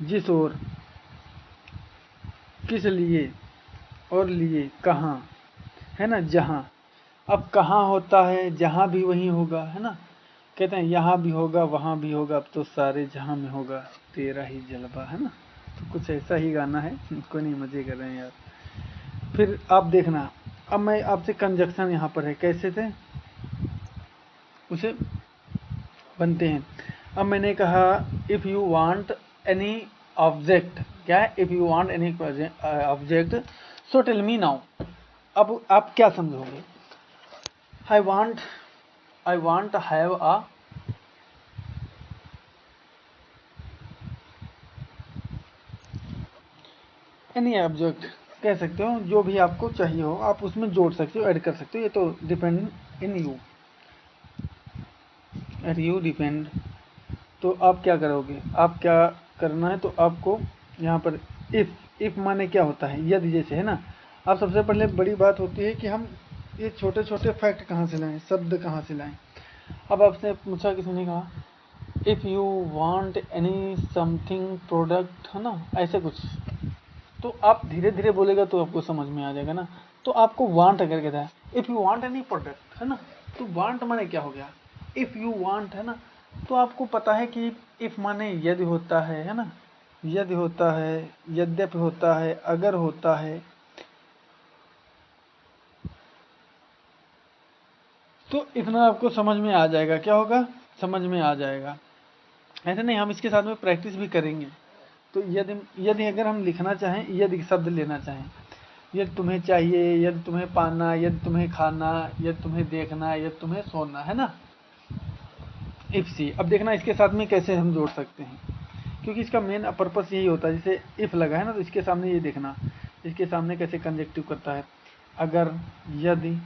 जिस और, किस लिए, और लिए, कहाँ, है ना, जहाँ। अब कहाँ होता है? जहाँ भी वहीं होगा, है ना। कहते हैं यहाँ भी होगा, वहाँ भी होगा, अब तो सारे जहाँ में होगा, तेरा ही जलवा, है ना। तो कुछ ऐसा ही गाना है, कोई नहीं, मजे कर रहे हैं यार। फिर आप देखना, अब मैं आपसे कंजक्शन यहाँ पर है, कैसे थे उसे बनते हैं। अब मैंने कहा if you want any object, क्या है? If you want any object so tell me now. अब आप क्या समझोगे? I want, I want have a, any object कह सकते हो, जो भी आपको चाहिए हो आप उसमें जोड़ सकते हो, ऐड कर सकते हो। ये तो डिपेंड इन यू। और यू डिपेंड, तो आप क्या करोगे, आप क्या करना है, तो आपको यहाँ पर इफ माने क्या होता है, यदि जैसे है ना। अब सबसे पहले बड़ी बात होती है कि हम ये छोटे छोटे फैक्ट कहाँ से लाएं, शब्द कहाँ से लाएं। अब आपसे पूछा, किसी ने कहा if you want any something product, है ना, ऐसे कुछ, तो आप धीरे धीरे बोलेगा तो आपको समझ में आ जाएगा ना। तो आपको वांट अगर कहता है if you want any product, है ना, तो वांट माने क्या हो गया, इफ़ यू वांट, है ना। तो आपको पता है कि इफ़ माने यदि होता है ना, यदि होता है, यद्यपि होता है, अगर होता है। तो इतना आपको समझ में आ जाएगा, क्या होगा, समझ में आ जाएगा। ऐसे नहीं, हम इसके साथ में प्रैक्टिस भी करेंगे। तो यदि अगर हम लिखना चाहें, यदि शब्द लेना चाहें, यदि तुम्हें चाहिए, यदि तुम्हें पाना, यदि तुम्हें खाना, यदि तुम्हें देखना, यदि तुम्हें सोना, है ना, इफ सी। अब देखना इसके साथ में कैसे हम जोड़ सकते हैं, क्योंकि इसका मेन पर्पस यही होता है। जैसे इफ लगा है ना, तो इसके सामने ये देखना, इसके सामने कैसे कंजक्टिव करता है, अगर, यदि,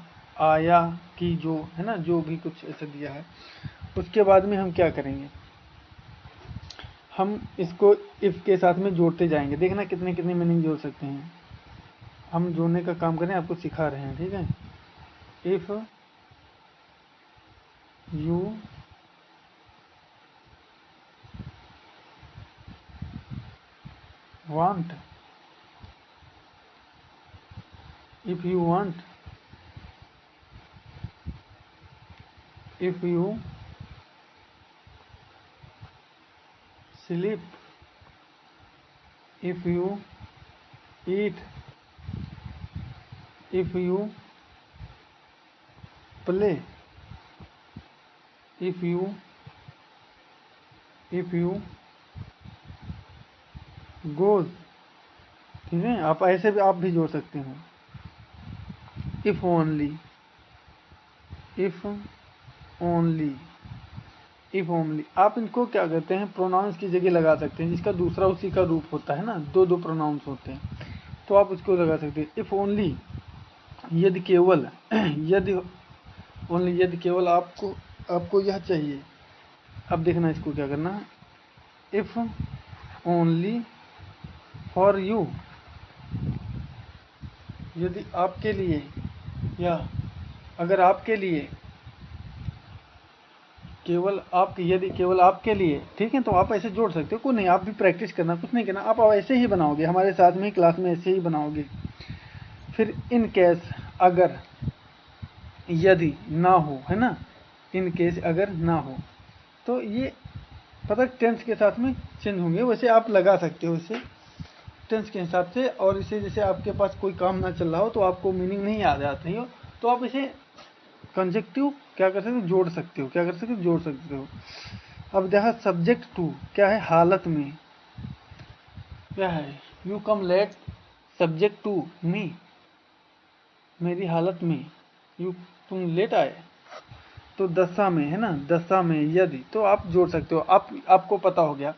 आया, की, जो, है ना, जो भी कुछ ऐसे दिया है। उसके बाद में हम क्या करेंगे, हम इसको इफ के साथ में जोड़ते जाएंगे, देखना कितने कितने मीनिंग जोड़ सकते हैं। हम जोड़ने का काम करें, आपको सिखा रहे हैं, ठीक है। If you want, if you want, if you sleep, if you eat, if you play, if you goes, ठीक है। आप ऐसे भी आप भी जोड़ सकते हो, if only, if only, if only. आप इनको क्या कहते हैं, प्रोनाउंस की जगह लगा सकते हैं, जिसका दूसरा उसी का रूप होता है ना, दो दो प्रोनाउंस होते हैं, तो आप उसको लगा सकते हैं। इफ ओनली, यदि केवल, यदि ओनली, यदि केवल आपको आपको यह चाहिए। अब देखना इसको क्या करना है, इफ ओनली फॉर यू, यदि आपके लिए, या अगर आपके लिए, केवल आप, यदि केवल आपके लिए, ठीक है। तो आप ऐसे जोड़ सकते हो, कोई नहीं, आप भी प्रैक्टिस करना, कुछ नहीं करना, आप ऐसे ही बनाओगे, हमारे साथ में क्लास में ऐसे ही बनाओगे। फिर इन केस, अगर, यदि ना हो, है ना, इन केस अगर ना हो, तो ये पता टेंस के साथ में चेंज होंगे, वैसे आप लगा सकते हो इसे टेंस के हिसाब से। और इसे जैसे आपके पास कोई काम ना चल रहा हो, तो आपको मीनिंग नहीं याद आती हो, तो आप इसे कंजक्टिव क्या कर सकते हो, जोड़ सकते हो, क्या कर सकते हो, जोड़ सकते हो। अब देखा, सब्जेक्ट टू क्या है, हालत में, क्या है, you come late, subject to me, मेरी हालत में, यू, तुम लेट आए। तो दशा में, है ना, दशा में यदि, तो आप जोड़ सकते हो। आपको पता हो गया,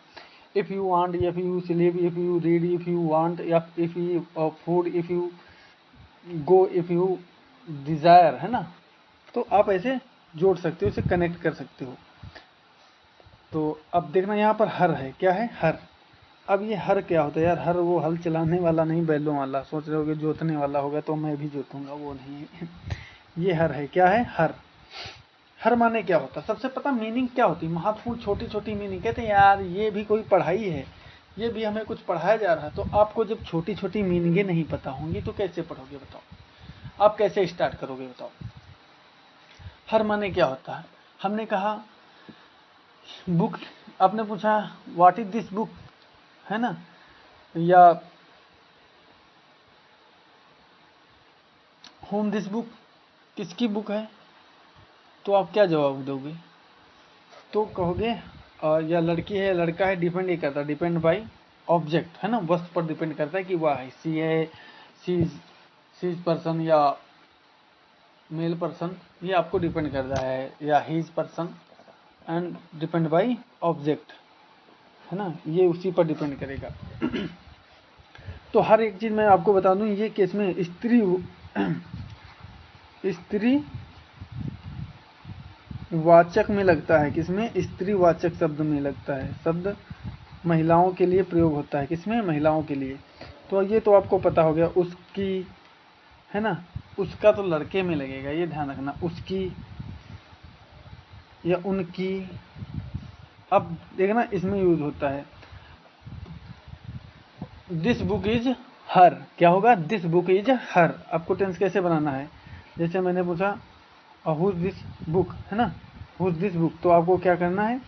if you want, if you sleep, if you read, if you want, या if you food, if you go, if you desire, है ना। तो आप ऐसे जोड़ सकते हो, इसे कनेक्ट कर सकते हो। तो अब देखना यहाँ पर हर है, क्या है, हर। अब ये हर क्या होता है यार, हर वो हल चलाने वाला नहीं, बैलों वाला, सोच रहे होगे जोतने वाला होगा तो मैं भी जोतूंगा, वो नहीं है। ये हर है, क्या है, हर। हर माने क्या होता है, सबसे पता मीनिंग क्या होती है, महत्वपूर्ण छोटी छोटी मीनिंग। कहते हैं यार ये भी कोई पढ़ाई है, ये भी हमें कुछ पढ़ाया जा रहा है। तो आपको जब छोटी छोटी मीनिंगें नहीं पता होंगी तो कैसे पढ़ोगे बताओ, आप कैसे स्टार्ट करोगे बताओ। हर माने क्या होता है, हमने कहा बुक, आपने पूछा व्हाट इज दिस बुक, है ना, या होम दिस बुक, किसकी बुक है, तो आप क्या जवाब दोगे, तो कहोगे या लड़की है या लड़का है, डिपेंड ये करता है, डिपेंड बाई ऑब्जेक्ट, है ना, वस्तु पर डिपेंड करता है कि वह है, सी है, सी पर्सन या मेल पर्सन, ये आपको डिपेंड करता है, या he is person, and depend by object, है ना, ये उसी पर डिपेंड करेगा। तो हर एक चीज मैं आपको बता दूं, ये केस में स्त्री स्त्री वाचक में लगता है, किसमें? स्त्रीवाचक शब्द में लगता है। शब्द महिलाओं के लिए प्रयोग होता है, किसमें? महिलाओं के लिए। तो ये तो आपको पता हो गया। उसकी, है ना, उसका तो लड़के में लगेगा, ये ध्यान रखना। उसकी या उनकी। अब देखना इसमें यूज होता है दिस बुक इज हर। क्या होगा? दिस बुक इज हर। आपको टेंस कैसे बनाना है? जैसे मैंने पूछा हु इज दिस बुक, है ना, हु इज दिस बुक, तो आपको क्या करना है?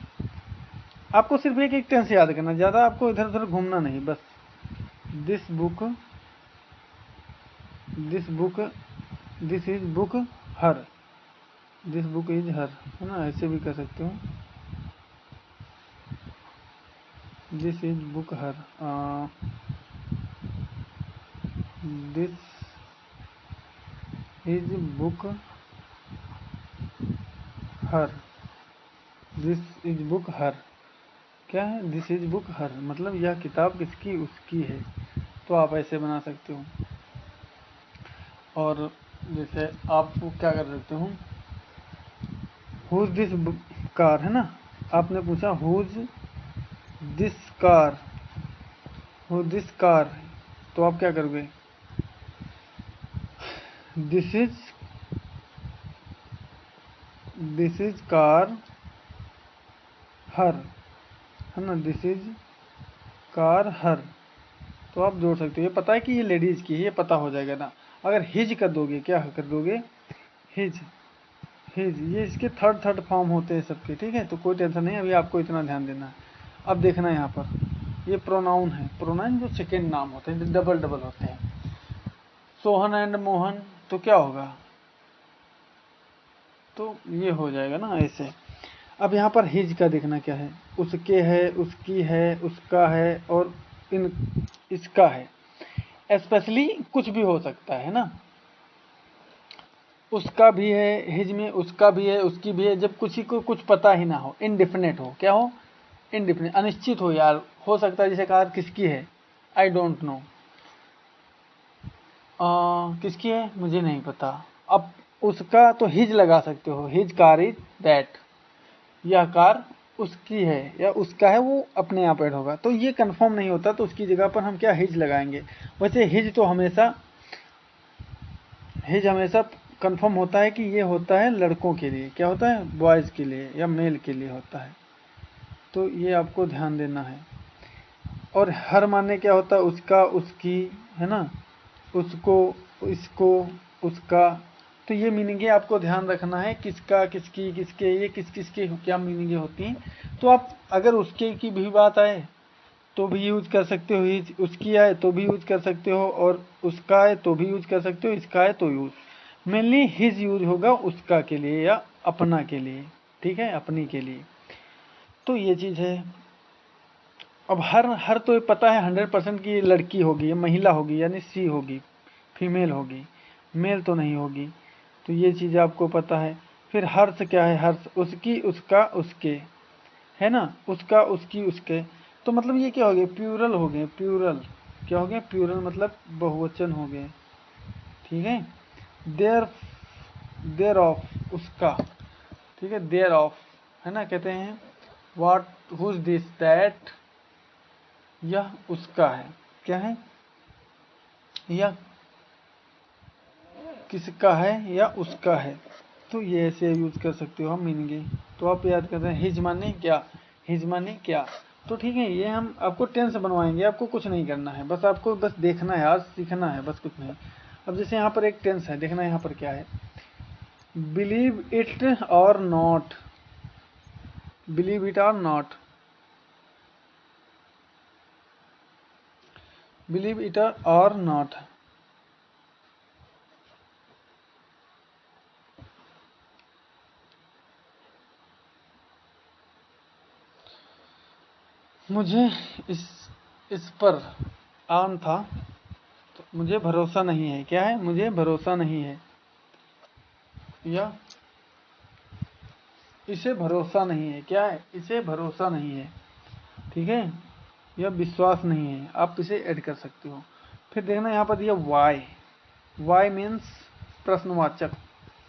आपको सिर्फ एक टेंस याद करना, ज़्यादा आपको इधर उधर घूमना नहीं, बस this book, this book, this is book her, this book is her, है ना, ऐसे भी कर सकते हो, this is book her, this is book her, this is book her. क्या है? दिस इज बुक हर, मतलब यह किताब किसकी? उसकी है। तो आप ऐसे बना सकते हो। और जैसे आप क्या कर सकते हो, हुज दिस कार, है ना, आपने पूछा whose this car, whose this car, तो आप क्या करोगे? दिस इज कार हर, है ना, दिस इज कार हर। तो आप जोड़ सकते हो। ये पता है कि ये लेडीज की है, ये पता हो जाएगा ना। अगर हिज कर दोगे, क्या कर दोगे? हिज, हिज, ये इसके थर्ड फॉर्म होते हैं सबके, ठीक है। तो कोई टेंशन नहीं, अभी आपको इतना ध्यान देना है। अब देखना यहाँ पर ये प्रोनाउन है। प्रोनाउन जो सेकेंड नाम होते हैं, डबल डबल होते हैं। सोहन एंड मोहन, तो क्या होगा? तो ये हो जाएगा ना ऐसे। अब यहाँ पर हिज का देखना क्या है। उसके है, उसकी है, उसका है और इन इसका है। स्पेशली कुछ भी हो सकता है ना। उसका भी है, हिज में उसका भी है, उसकी भी है। जब किसी को कुछ पता ही ना हो, इनडिफिनेट हो, क्या हो? इनडिफिनेट, अनिश्चित हो यार। हो सकता है जैसे कार किसकी है, आई डोंट नो, किसकी है मुझे नहीं पता। अब उसका तो हिज लगा सकते हो, हिज कार इज दैट, यह कार उसकी है या उसका है, वो अपने आप ऐड होगा। तो ये कंफर्म नहीं होता, तो उसकी जगह पर हम क्या हिज लगाएंगे। वैसे हिज तो हमेशा, हिज हमेशा कंफर्म होता है कि ये होता है लड़कों के लिए, क्या होता है? बॉयज़ के लिए या मेल के लिए होता है। तो ये आपको ध्यान देना है। और हर माने क्या होता है? उसका, उसकी, है ना, उसको, इसको, उसका। तो ये मीनिंग आपको ध्यान रखना है, किसका, किसकी, किसके, ये किस किस के क्या मीनिंग होती हैं। तो आप अगर उसके की भी बात आए तो भी यूज कर सकते हो, उसकी आए तो भी यूज कर सकते हो, और उसका आए तो भी यूज कर सकते हो, इसका आए तो यूज। मेनली हिज यूज होगा उसका के लिए या अपना के लिए, ठीक है, अपनी के लिए। तो ये चीज़ है। अब हर तो पता है 100% की लड़की होगी या महिला होगी, यानी सी होगी, फीमेल होगी, मेल तो नहीं होगी। तो ये चीज़ आपको पता है। फिर हर्ष क्या है? हर्ष उसकी, उसका, उसके, है ना, उसका, उसकी, उसके। तो मतलब ये क्या हो गया? प्लूरल हो गए, प्लूरल। क्या हो गया? प्लूरल मतलब बहुवचन हो गए, ठीक है। देयर, देयर ऑफ, उसका, ठीक है, देयर ऑफ, है ना, कहते हैं व्हाट, हुज दिस, दैट, यह उसका है, क्या है, यह किसका है या उसका है। तो ये ऐसे यूज कर सकते हो हम मीनिंग। तो आप याद करते हैं हिज माने क्या, हिज माने क्या। तो ठीक है, ये हम आपको टेंस बनवाएंगे, आपको कुछ नहीं करना है, बस आपको बस देखना है, आज सीखना है, बस कुछ नहीं। अब जैसे यहाँ पर एक टेंस है, देखना यहाँ पर क्या है, बिलीव इट और नॉट, बिलीव इट और नॉट, बिलीव इट और नॉट। मुझे इस पर आन था, तो मुझे भरोसा नहीं है, क्या है? मुझे भरोसा नहीं है, या इसे भरोसा नहीं है, क्या है? इसे भरोसा नहीं है, ठीक है, या विश्वास नहीं है, आप इसे ऐड कर सकते हो। फिर देखना यहाँ पर दिया वाई, वाई मीन्स प्रश्नवाचक,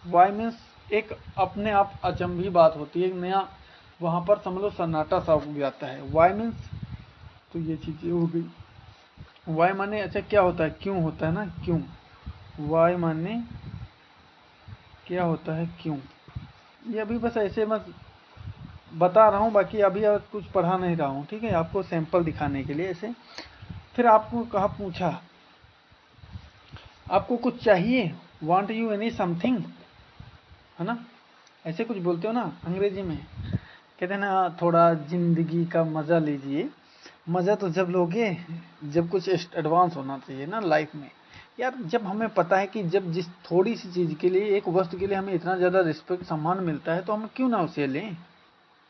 वाई मीन्स एक अपने आप अचंभी बात होती है, एक नया वहाँ पर समझ लो सन्नाटा सा हो जाता है। वाई मीन्स, तो ये चीज़ें हो गई। वाई माने अच्छा क्या होता है, क्यों होता है ना, क्यों। वाई माने क्या होता है, क्यों। ये अभी बस ऐसे मैं बता रहा हूँ, बाकी अभी और कुछ पढ़ा नहीं रहा हूँ, ठीक है, आपको सैंपल दिखाने के लिए ऐसे। फिर आपको कहा पूछा, आपको कुछ चाहिए, वांट यू एनी समथिंग, है ना, ऐसे कुछ बोलते हो ना अंग्रेजी में, कहते हैं ना थोड़ा जिंदगी का मज़ा लीजिए। मज़ा तो जब लोगे जब कुछ एडवांस होना चाहिए ना लाइफ में यार। जब हमें पता है कि जब जिस थोड़ी सी चीज़ के लिए, एक वस्तु के लिए हमें इतना ज़्यादा रिस्पेक्ट सम्मान मिलता है, तो हम क्यों ना उसे लें,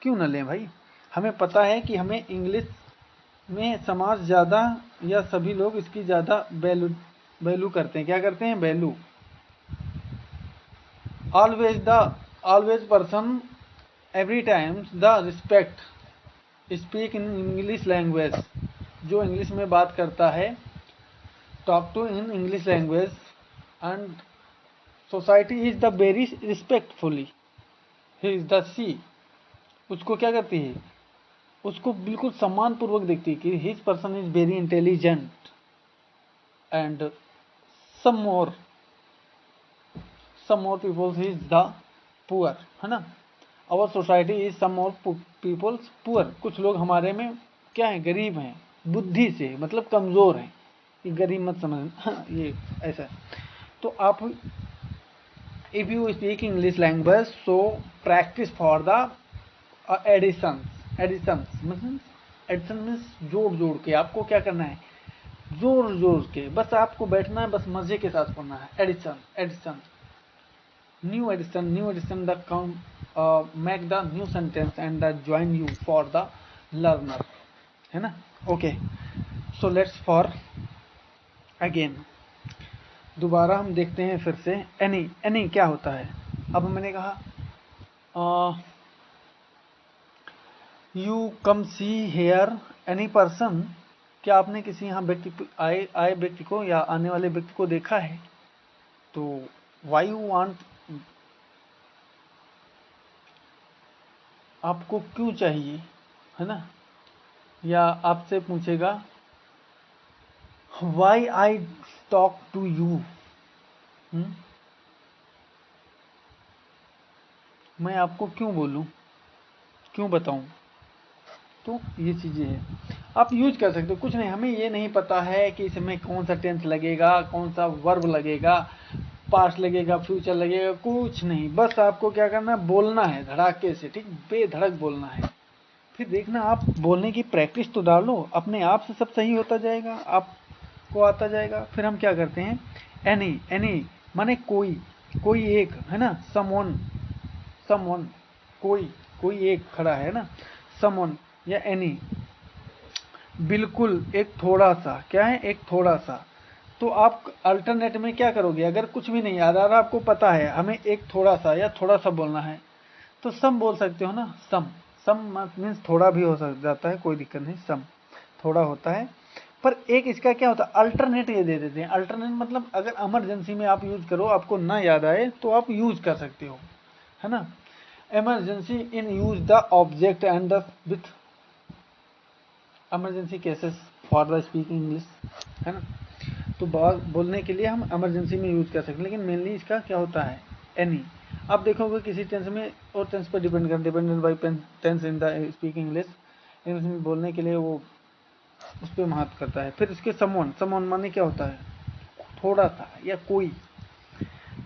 क्यों ना लें भाई। हमें पता है कि हमें इंग्लिश में समाज ज़्यादा या सभी लोग इसकी ज़्यादा वैल्यू करते हैं। क्या करते हैं, value. Always person every times the respect speak in English language. जो इंग्लिश में बात करता है, talk to in English language, and society is the very respectfully, he is the see. उसको क्या करती है, उसको बिल्कुल सम्मान पूर्वक देखती है कि his person is very intelligent and some more people is the poor, है ना। our society is some more people poor। कुछ लोग हमारे में क्या है, गरीब हैं, बुद्धि से मतलब कमजोर हैं। ये गरीब मत समझना ये ऐसा है। तो आप if you speak English language, so practice for the addition. Addition means जोड़ जोड़ के आपको क्या करना है, जोर जोर के, बस आपको बैठना है, बस मजे के साथ पढ़ना है। Addition addition, new addition the make the new sentence and the join you for the learner, है ना। Okay, so let's for again, दोबारा हम देखते हैं फिर से। एनी, एनी क्या होता है। अब मैंने कहा you come see here any person, क्या आपने किसी यहाँ व्यक्ति आए व्यक्ति को या आने वाले व्यक्ति को देखा है। तो वाई यू वांट, आपको क्यों चाहिए, है ना। या आपसे पूछेगा why I talk to you, मैं आपको क्यों बोलूं, क्यों बताऊं। तो ये चीज़ें हैं, आप यूज कर सकते हो। कुछ नहीं, हमें ये नहीं पता है कि इसमें कौन सा टेंस लगेगा, कौन सा वर्ब लगेगा, पास्ट लगेगा, फ्यूचर लगेगा, कुछ नहीं। बस आपको क्या करना है, बोलना है धड़ाके से, ठीक, बेधड़क बोलना है। फिर देखना, आप बोलने की प्रैक्टिस तो डालो, अपने आप से सब सही होता जाएगा, आपको आता जाएगा। फिर हम क्या करते हैं, एनी, एनी माने कोई, कोई एक, है ना। समवन, समवन कोई, कोई एक खड़ा है ना, समवन या एनी। बिल्कुल, एक थोड़ा सा, क्या है, एक थोड़ा सा। तो आप अल्टरनेट में क्या करोगे, अगर कुछ भी नहीं याद आ रहा, आपको पता है हमें एक थोड़ा सा या थोड़ा सा बोलना है, तो सम बोल सकते हो ना। सम, सम मीन्स थोड़ा भी हो जाता है, कोई दिक्कत नहीं, सम थोड़ा होता है। पर एक इसका क्या होता है, अल्टरनेट ये दे देते हैं। अल्टरनेट मतलब अगर इमरजेंसी में आप यूज करो, आपको ना याद आए, तो आप यूज कर सकते हो, है ना। Emergency in use the object and the with emergency cases for the speaking English, है ना। तो बोलने के लिए हम इमरजेंसी में यूज कर सकते हैं, लेकिन मेनली इसका क्या होता है, एनी। आप देखोगे किसी टेंस में और टेंस पर डिपेंड कर, dependent by tense in the speaking English, English में बोलने के लिए वो उस पर महत्व करता है। फिर इसके समवन, समवन माने क्या होता है, थोड़ा सा या कोई।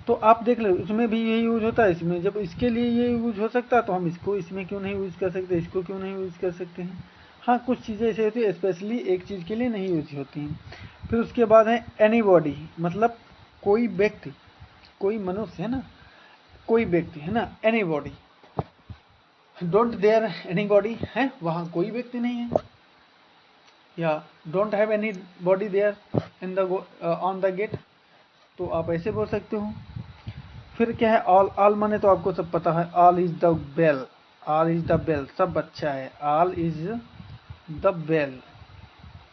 तो आप देख लो, इसमें भी ये यूज होता है, इसमें जब इसके लिए ये यूज हो सकता है, तो हम इसको इसमें क्यों नहीं यूज कर सकते, इसको क्यों नहीं यूज कर सकते हैं। हाँ, कुछ चीज़ें ऐसे होती है, स्पेशली एक चीज़ के लिए नहीं यूज होती हैं। फिर उसके बाद है एनीबॉडी, मतलब कोई व्यक्ति, कोई मनुष्य, है ना, कोई व्यक्ति, है ना, एनीबॉडी। डोंट देयर एनीबॉडी, है वहाँ कोई व्यक्ति नहीं है, या don't have anybody there in the on the gate, तो आप ऐसे बोल सकते हो। फिर क्या है, ऑल, ऑल माने तो आपको सब पता है, all is the well, all is the well, सब अच्छा है, ऑल इज द बेल।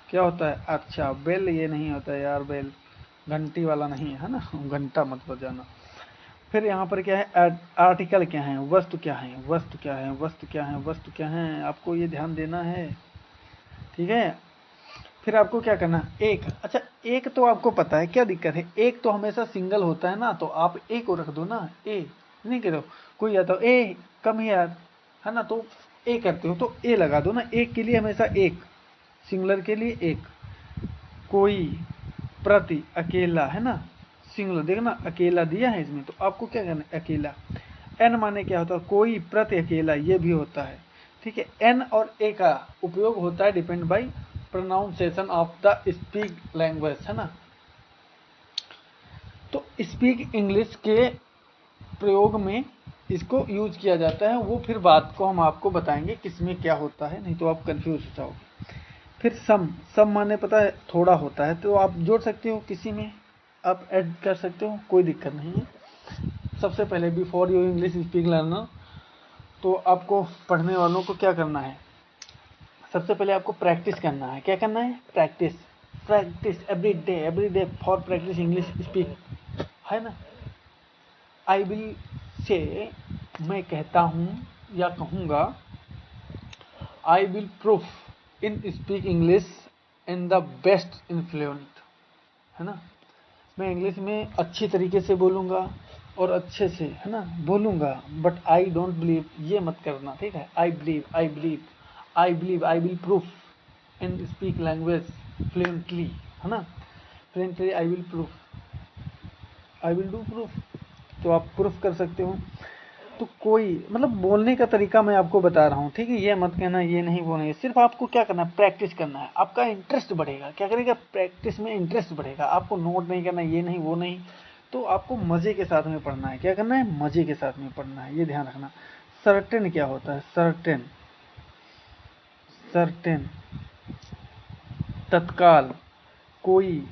क्या होता है, अच्छा, बेल ये नहीं होता है यार, बेल घंटी वाला नहीं है ना, घंटा मत बजाना। फिर यहाँ पर क्या है, आर्टिकल क्या है, वस्तु क्या है, वस्तु क्या है, वस्तु क्या है, वस्तु क्या है, आपको ये ध्यान देना है, ठीक है। फिर आपको क्या करना, एक, अच्छा एक तो आपको पता है क्या दिक्कत है, एक तो हमेशा सिंगल होता है ना, तो आप ए को रख दो ना, ए नहीं कह दो, कोई आता हो ए कम यार, है ना, तो ए करते हो तो ए लगा दो ना, एक के लिए हमेशा एक, सिंगुलर के लिए एक, कोई, प्रति, अकेला, है ना, सिंगुलर देखना अकेला दिया है इसमें, तो आपको क्या करना है, अकेला। एन माने क्या होता है, कोई, प्रति, अकेला, ये भी होता है, ठीक है। एन और ए का उपयोग होता है depend by pronunciation of the speak language, है ना। तो स्पीक इंग्लिश के प्रयोग में इसको यूज किया जाता है, वो फिर बात को हम आपको बताएंगे किसमें क्या होता है, नहीं तो आप कंफ्यूज हो जाओगे। फिर सम माने पता है थोड़ा होता है, तो आप जोड़ सकते हो, किसी में आप ऐड कर सकते हो, कोई दिक्कत नहीं है। सबसे पहले before you English speak learner, तो आपको पढ़ने वालों को क्या करना है, सबसे पहले आपको प्रैक्टिस करना है, क्या करना है, practice, practice every day for practice English speak, है ना। आई विल से, मैं कहता हूँ या कहूँगा, I will proof in speak English in the best influential, है ना, मैं इंग्लिश में अच्छी तरीके से बोलूँगा और अच्छे से, है ना, बोलूँगा, बट आई डोंट बिलीव, ये मत करना, ठीक है। I believe, I believe, I believe, I will proof in speak language fluently, है ना, fluently, I will proof, I will do proof, तो आप प्रूफ कर सकते हो। तो कोई मतलब बोलने का तरीका मैं आपको बता रहा हूँ, ठीक है, ये मत कहना ये नहीं बोलना है, सिर्फ आपको क्या करना है, प्रैक्टिस करना है, आपका इंटरेस्ट बढ़ेगा, क्या करेगा, प्रैक्टिस में इंटरेस्ट बढ़ेगा, आपको नोट नहीं करना, ये नहीं वो नहीं, तो आपको मजे के साथ में पढ़ना है, क्या करना है, मजे के साथ में पढ़ना है, ये ध्यान रखना। सर्टेन क्या होता है, सर्टेन, सर्टेन तत्काल, कोई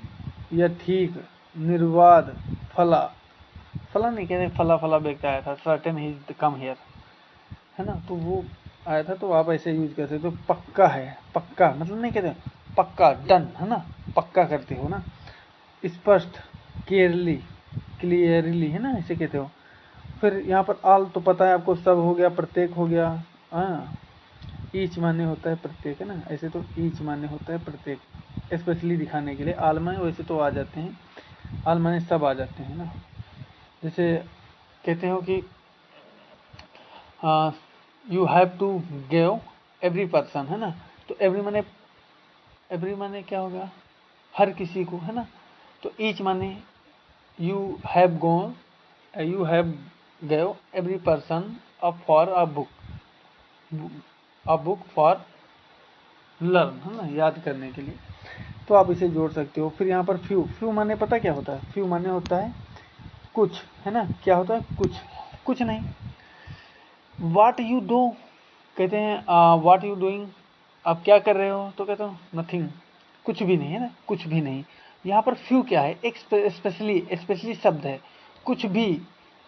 या ठीक, निर्वाद, फला, फला नहीं कहते, फला फला बेचता आया था, सर्टेन ही कम हेयर, है ना, तो वो आया था, तो आप ऐसे यूज कर सकते हो। पक्का है, पक्का मतलब नहीं कहते, पक्का डन, है ना, पक्का करते हो ना। स्पष्ट, क्लियरली, क्लियरली, है ना, ऐसे कहते हो। फिर यहाँ पर आल तो पता है आपको, सब हो गया, प्रत्येक हो गया, हाँ। ईच माने होता है प्रत्येक, है ना, ऐसे तो ईच माने होता है प्रत्येक, स्पेशली दिखाने के लिए। आल माने वैसे तो आ जाते हैं, आल माने सब आ जाते हैं ना, जैसे कहते हो कि you have to give every person, है ना, तो एवरी माने क्या होगा, हर किसी को, है ना, तो ईच माने you have gone, you have give every person for a book for learn, है ना, याद करने के लिए, तो आप इसे जोड़ सकते हो। फिर यहाँ पर फ्यू, फ्यू माने पता क्या होता है, फ्यू माने होता है कुछ, है ना, क्या होता है, कुछ, कुछ नहीं। वाट यू डू, कहते हैं वाट यू डूइंग, आप क्या कर रहे हो, तो कहते हो नथिंग, कुछ भी नहीं, है ना, कुछ भी नहीं। यहाँ पर फ्यू क्या है, एक स्पेशली, स्पेशली शब्द है, कुछ भी,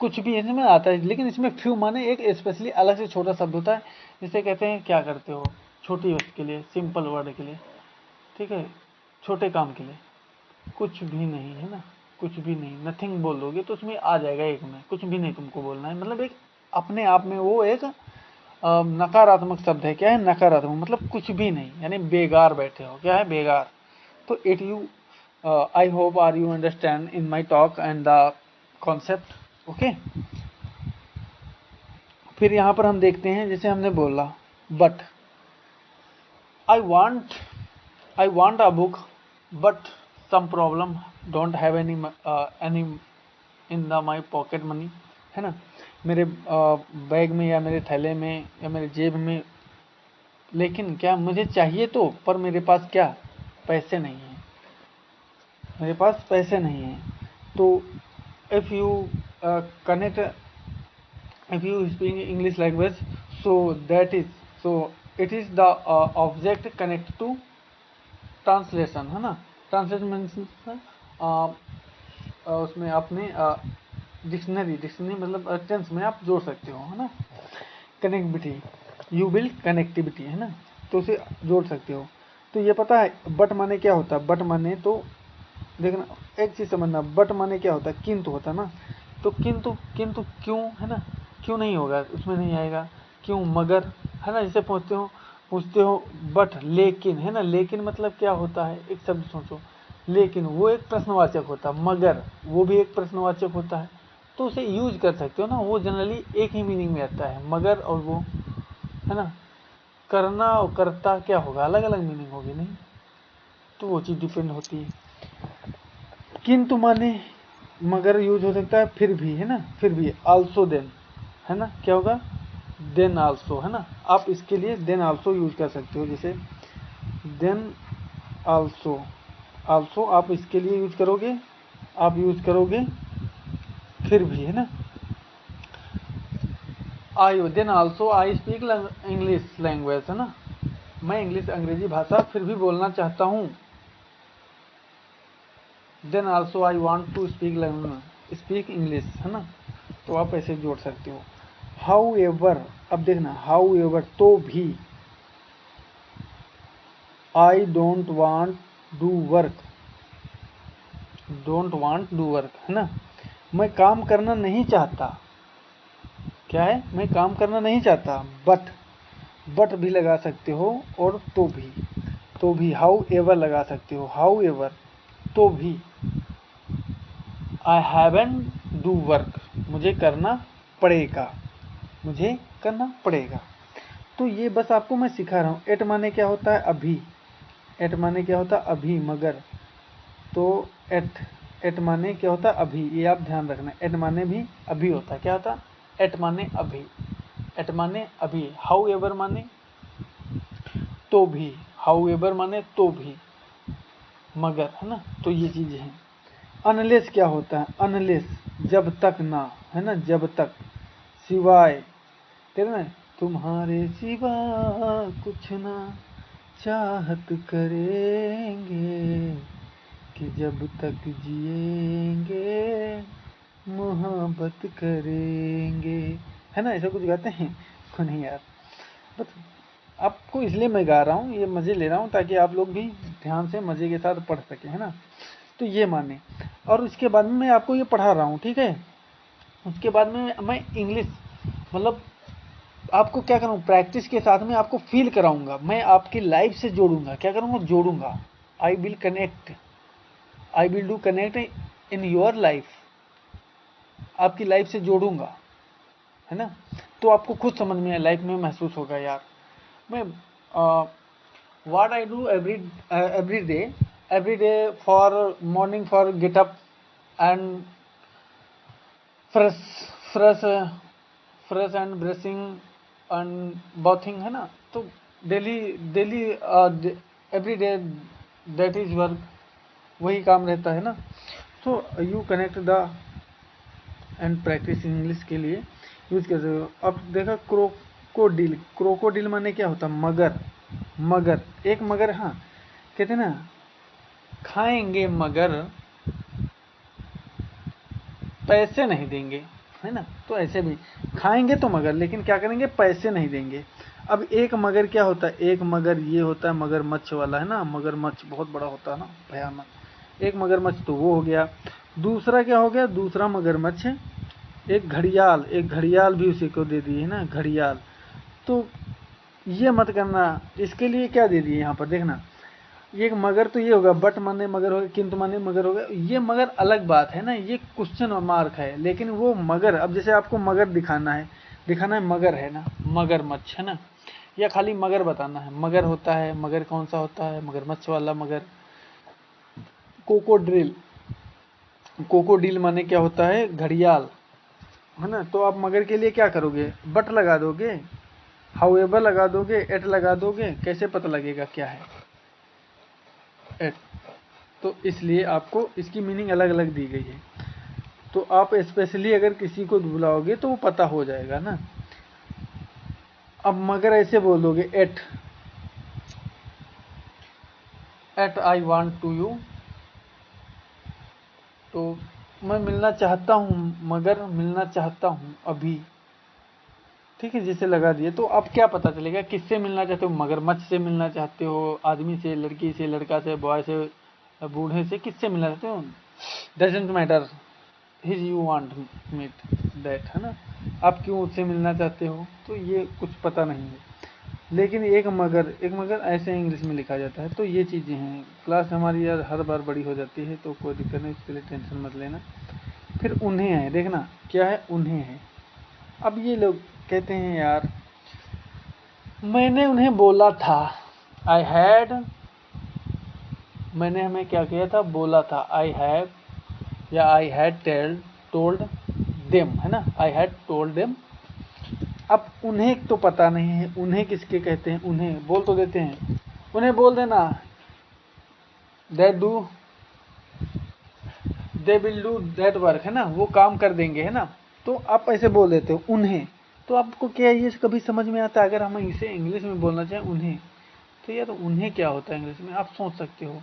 कुछ भी इसमें आता है, लेकिन इसमें फ्यू माने एक स्पेशली अलग से छोटा शब्द होता है, जिसे कहते हैं क्या करते हो, छोटी वक्त के लिए, सिंपल वर्ड के लिए, ठीक है, छोटे काम के लिए, कुछ भी नहीं, है ना, कुछ भी नहीं, नथिंग बोल दोगे तो उसमें आ जाएगा एक में, कुछ भी नहीं तुमको बोलना है, मतलब एक अपने आप में वो एक नकारात्मक शब्द है, क्या है, नकारात्मक, मतलब कुछ भी नहीं, यानी बेगार बैठे हो, क्या है, बेगार। तो it you, I hope are you understand in my talk and the concept, okay. फिर यहाँ पर हम देखते हैं, जैसे हमने बोला but, I want, I want a book but some problem, don't have any any in the my pocket money, है ना, मेरे बैग में या मेरे थैले में या मेरे जेब में, लेकिन क्या मुझे चाहिए तो, पर मेरे पास क्या, पैसे नहीं हैं, मेरे पास पैसे नहीं हैं। तो if you connect, if you speak English language, so that is, so it is the object connect to translation, है ना, ट्रांसलेशन मीन्स उसमें अपने डिक्शनरी, डिक्शनरी मतलब टेंस में आप जोड़ सकते हो, है ना, कनेक्टिविटी, यू विल कनेक्टिविटी, है ना, तो उसे जोड़ सकते हो। तो ये पता है बट माने क्या होता है, बट माने तो देखना, एक चीज़ समझना, बट माने क्या होता है, किंतु होता है ना, तो किंतु किंतु क्यों है ना, क्यों नहीं होगा, उसमें नहीं आएगा। क्यों, मगर है ना, जैसे पूछते हो बट, लेकिन है ना, लेकिन मतलब क्या होता है, एक शब्द सोचो, लेकिन वो एक प्रश्नवाचक होता है, मगर वो भी एक प्रश्नवाचक होता है, तो उसे यूज कर सकते हो ना, वो जनरली एक ही मीनिंग में आता है, मगर और वो है ना। करना और करता क्या होगा, अलग अलग मीनिंग होगी नहीं, तो वो चीज़ डिपेंड होती है। किंतु माने मगर यूज हो सकता है फिर भी, है ना, फिर भी, आल्सो देन, है ना, क्या होगा, देन आल्सो, है ना, आप इसके लिए देन आल्सो यूज कर सकते हो, जैसे देन आल्सो, आल्सो आप इसके लिए यूज करोगे, आप यूज करोगे फिर भी, है ना। I then also I speak English language, है ना, मैं इंग्लिश अंग्रेजी भाषा फिर भी बोलना चाहता हूँ। Then also I want to speak English, है ना, तो आप ऐसे जोड़ सकते हो। हाउ एवर, अब देखना, हाउ एवर तो भी, I don't want do work, don't want do work, है ना, मैं काम करना नहीं चाहता, क्या है, मैं काम करना नहीं चाहता, बट भी लगा सकते हो, और तो भी हाउ एवर लगा सकते हो, हाउ एवर तो भी, आई हैवंट डू वर्क, मुझे करना पड़ेगा, मुझे करना पड़ेगा। तो ये बस आपको मैं सिखा रहा हूँ। एट माने क्या होता है, अभी, एट माने क्या होता है, अभी, मगर, तो एट माने क्या होता है, अभी, ये आप ध्यान रखना, एट माने भी अभी होता है, क्या होता है, एट माने अभी, एट माने अभी, हाउ एवर माने तो भी, हाउ एवर माने तो भी, मगर, है ना, तो ये चीजें हैं। अनलेस क्या होता है, अनलेस जब तक ना, है ना, जब तक, सिवाय, तेरे ना, तुम्हारे सिवा कुछ ना चाहत करेंगे, कि जब तक जिएंगे मोहब्बत करेंगे, है ना, ऐसा कुछ गाते हैं को नहीं यार, बस आपको इसलिए मैं गा रहा हूँ, ये मज़े ले रहा हूँ ताकि आप लोग भी ध्यान से मज़े के साथ पढ़ सकें, है ना। तो ये माने, और उसके बाद में मैं आपको ये पढ़ा रहा हूँ, ठीक है। उसके बाद में मैं इंग्लिश, मतलब आपको क्या करूँ, प्रैक्टिस के साथ में आपको फील कराऊंगा, मैं आपकी लाइफ से जोड़ूंगा, क्या करूँगा, जोड़ूंगा, I will connect, I will do connect in your life, आपकी लाइफ से जोड़ूंगा, है ना। तो आपको खुद समझ में लाइफ में महसूस होगा यार। मैं what I do every day for morning, for get up and fresh fresh fresh and brushing and bathing, है ना, तो daily every day that is work, वही काम रहता है ना। So you connect the end practice English के लिए यूज कर सकते हो। अब देखा, क्रोकोडिल, क्रोकोडिल माने क्या होता है, मगर, मगर, एक मगर, हाँ, कहते ना, खाएंगे मगर पैसे नहीं देंगे, है ना, तो ऐसे भी खाएंगे तो मगर, लेकिन क्या करेंगे, पैसे नहीं देंगे। अब एक मगर क्या होता है, एक मगर ये होता है मगरमच्छ वाला, है ना, मगरमच्छ बहुत बड़ा होता है ना, भयानक, एक मगरमच्छ तो वो हो गया। दूसरा क्या हो गया, दूसरा मगरमच्छ, एक घड़ियाल, एक घड़ियाल भी उसी को दे दिए, है ना, घड़ियाल। तो ये मत करना, इसके लिए क्या दे दिए यहाँ पर, देखना, ये मगर तो ये होगा, बट माने मगर होगा, किंतु माने मगर होगा, ये मगर अलग बात है ना, ये क्वेश्चन मार्क है, लेकिन वो मगर, अब जैसे आपको मगर दिखाना है मगर, है ना, मगरमच्छ, है ना, या खाली मगर बताना है, मगर होता है, मगर कौन सा होता है, मगरमच्छ वाला मगर। कोकोड्रिल, कोकोडिल माने क्या होता है, घड़ियाल, है ना, तो आप मगर के लिए क्या करोगे, बट लगा दोगे, हाउएवर लगा दोगे, एट लगा दोगे, कैसे पता लगेगा क्या है, एट। तो इसलिए आपको इसकी मीनिंग अलग अलग दी गई है, तो आप स्पेशली अगर किसी को बुलाओगे तो वो पता हो जाएगा ना। अब मगर ऐसे बोल दोगे, at I want to you, तो मैं मिलना चाहता हूँ, मगर मिलना चाहता हूँ अभी, ठीक है, जैसे लगा दिए, तो अब क्या पता चलेगा किससे मिलना चाहते हो, मगरमच्छ से मिलना चाहते हो, आदमी से, लड़की से, लड़का से, बॉय से, बूढ़े से, किससे मिलना चाहते हो, doesn't matter, his you want meet that, है ना, आप क्यों उससे मिलना चाहते हो, तो ये कुछ पता नहीं है। लेकिन एक मगर ऐसे इंग्लिश में लिखा जाता है। तो ये चीज़ें हैं। क्लास हमारी यार हर बार बड़ी हो जाती है, तो कोई दिक्कत नहीं, इसके लिए टेंशन मत लेना। फिर उन्हें है, देखना क्या है, उन्हें है। अब ये लोग कहते हैं यार मैंने उन्हें बोला था, आई हैड, मैंने हमें क्या किया था, बोला था, आई हैव या आई हैड टोल्ड देम, है ना, आई हैड टोल्ड देम। अब उन्हें तो पता नहीं है, उन्हें किसके कहते हैं, उन्हें बोल तो देते हैं, उन्हें बोल देना they will do that work, है ना, वो काम कर देंगे, है ना। तो आप ऐसे बोल देते हो उन्हें। तो आपको क्या ये कभी समझ में आता है, अगर हम इसे इंग्लिश में बोलना चाहें उन्हें, तो यार उन्हें क्या होता है इंग्लिश में, आप सोच सकते हो।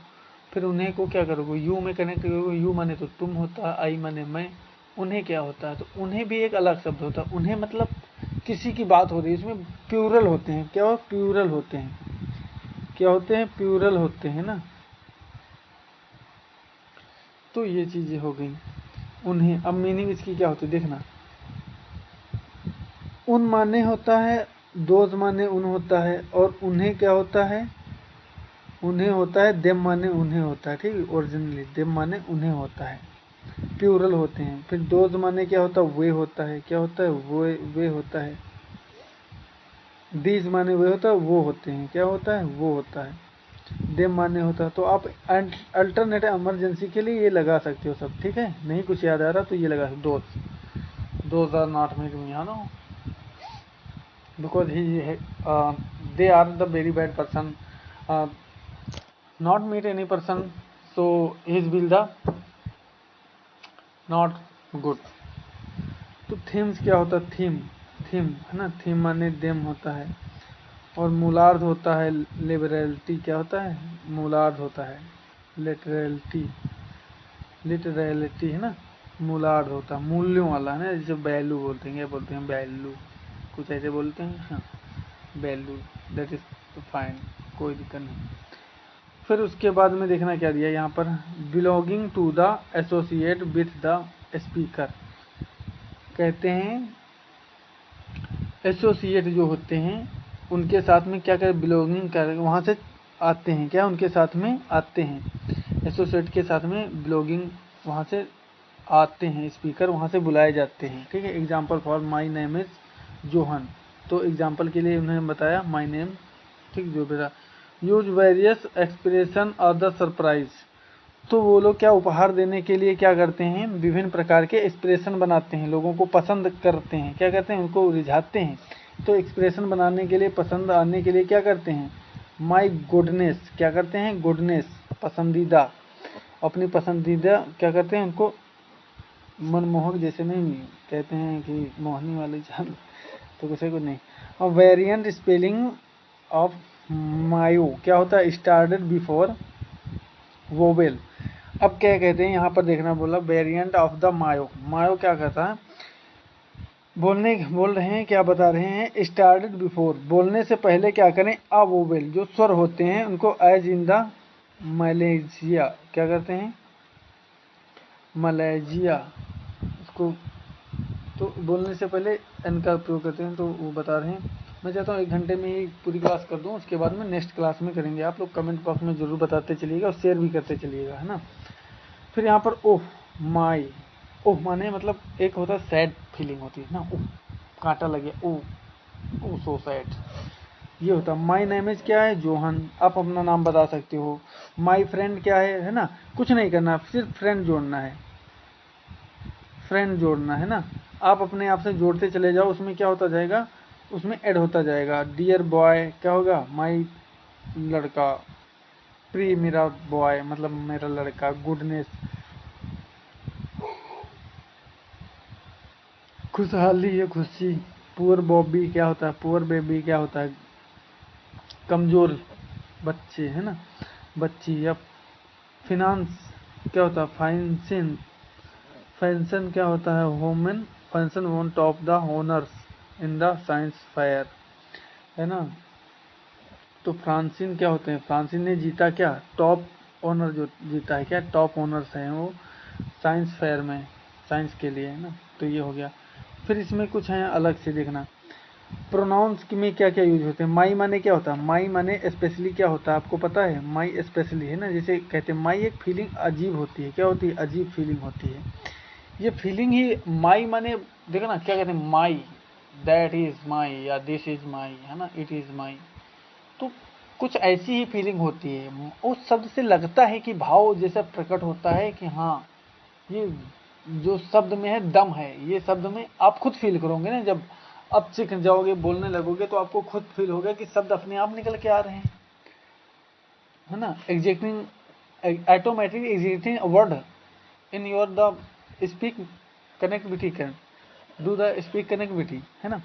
फिर उन्हें को क्या करोगे, यू में कनेक्ट करोगे, यू माने तो तुम होता है, आई माने मैं, उन्हें क्या होता है, तो उन्हें भी एक अलग शब्द होता है। उन्हें मतलब किसी की बात हो रही है, इसमें प्लूरल होते हैं, क्या हो, प्लूरल होते हैं, क्या होते हैं, प्लूरल होते हैं ना। तो ये चीज़ें हो गई उन्हें। अब मीनिंग इसकी क्या होती है, देखना, उन माने होता है, दोज माने उन होता है, और उन्हें क्या होता है, उन्हें होता है, देम माने उन्हें होता है, ठीक है, ओरिजिनली देम माने उन्हें होता है, प्लूरल होते हैं। फिर दोज माने क्या होता है, वे होता है, क्या होता है, वे होता है। दीज माने वे होता है, वो होते हैं, क्या होता है, वो होता है। देम माने होता है। तो आप अल्टरनेट इमरजेंसी के लिए ये लगा सकते हो सब, ठीक है। नहीं कुछ याद आ रहा तो ये लगा, those are not made me, no, because they are the very bad person, not meet any person, so his will the not good। तो थीम्स क्या होता है, थीम है ना, थीम माने देम होता है। और मूलार्थ होता है, लिबरलिटी, क्या होता है, मूलार्थ होता है, लिटरलिटी है ना, मूलार्थ होता है, मूल्यों वाला है ना, जैसे वैल्यू बोलते हैं, क्या बोलते हैं, वैल्यू, कुछ ऐसे बोलते हैं, हाँ, वैल्यू, दैट इज फाइन, कोई दिक्कत नहीं। फिर उसके बाद में देखना क्या दिया यहाँ पर, belonging to the associate with the speaker, कहते हैं एसोसिएट जो होते हैं उनके साथ में क्या कर, बिलोंगिंग कर, वहाँ से आते हैं, क्या उनके साथ में आते हैं, एसोसिएट के साथ में बिलोंगिंग वहाँ से आते हैं, स्पीकर वहाँ से बुलाए जाते हैं, ठीक है। Example for my name is Johan, तो एग्जाम्पल के लिए उन्होंने बताया माई नेम, ठीक, जो बेटा। Use various expression of the surprise, तो वो लोग क्या उपहार देने के लिए क्या करते हैं, विभिन्न प्रकार के एक्सप्रेशन बनाते हैं, लोगों को पसंद करते हैं, क्या करते हैं, उनको रिझाते हैं। तो एक्सप्रेशन बनाने के लिए, पसंद आने के लिए क्या करते हैं, माई गुडनेस, क्या करते हैं, गुडनेस, पसंदीदा, अपनी पसंदीदा क्या करते हैं, उनको मनमोहक, जैसे नहीं कहते हैं कि मोहनी वाली चाल, तो किसी को नहीं। और वेरिएंट स्पेलिंग ऑफ मायो क्या होता है, स्टार्टेड बिफोर वोवेल। अब क्या कहते हैं यहाँ पर, देखना बोला वेरिएंट ऑफ द मायो, मायो क्या कहता है, बोल रहे हैं, क्या बता रहे हैं, स्टार्टेड बिफोर, बोलने से पहले क्या करें, अ वोवेल, जो स्वर होते हैं उनको एज इन द मलेजिया, क्या करते हैं, मलेजिया, उसको तो बोलने से पहले एन का उपयोग करते हैं। तो वो बता रहे हैं, मैं चाहता हूँ 1 घंटे में ही पूरी क्लास कर दूँ, उसके बाद में नेक्स्ट क्लास में करेंगे। आप लोग कमेंट बॉक्स में ज़रूर बताते चलिएगा और शेयर भी करते चलिएगा, है ना। फिर यहाँ पर ओह माई, ओह माने मतलब एक होता है सैड फीलिंग होती है ना, ओह कांटा लगे, ओह ओह सो सैड, ये होता है। माई नेम इज क्या है, जोहन, आप अपना नाम बता सकते हो। माई फ्रेंड क्या है ना, कुछ नहीं करना, सिर्फ फ्रेंड जोड़ना है, फ्रेंड जोड़ना है ना, आप अपने आप से जोड़ते चले जाओ, उसमें क्या होता जाएगा, उसमें ऐड होता जाएगा। डियर बॉय क्या होगा, माई लड़का, प्री मेरा बॉय मतलब मेरा लड़का, गुडनेस खुशहाली या खुशी, पुअर बॉबी क्या होता है, पुअर बेबी क्या होता है, कमजोर बच्चे, है ना, बच्ची। या फिनांस क्या होता है, फाइनेंसिंग, फंक्शन क्या होता है, women function on top the honours in the science fair, है ना। तो फ्रांसिन क्या होते हैं, फ्रांसिन ने जीता क्या, टॉप ऑनर, जो जीता है क्या, टॉप ऑनर्स हैं वो साइंस फेयर में, साइंस के लिए, है ना। तो ये हो गया। फिर इसमें कुछ है अलग से देखना, प्रोनाउंस में क्या क्या यूज होते हैं। माई माने क्या होता है, माई माने स्पेशली क्या होता है आपको पता है, माई स्पेशली, है ना। जैसे कहते हैं माई एक फीलिंग अजीब होती है, क्या होती है, अजीब फीलिंग होती है। ये फीलिंग ही माई माने, देखो ना क्या कहते हैं, माई, दैट इज माई, या दिस इज माई, है ना, इट इज माई। तो कुछ ऐसी ही फीलिंग होती है, उस शब्द से लगता है कि भाव जैसा प्रकट होता है कि हाँ ये जो शब्द में है दम है, ये शब्द में आप खुद फील करोगे ना, जब आप सीख जाओगे बोलने लगोगे तो आपको खुद फील होगा कि शब्द अपने आप निकल के आ रहे हैं, है ना। एग्जैक्टिंग automatic existing word in your the speak connectivity can do the speak connectivity, है ना।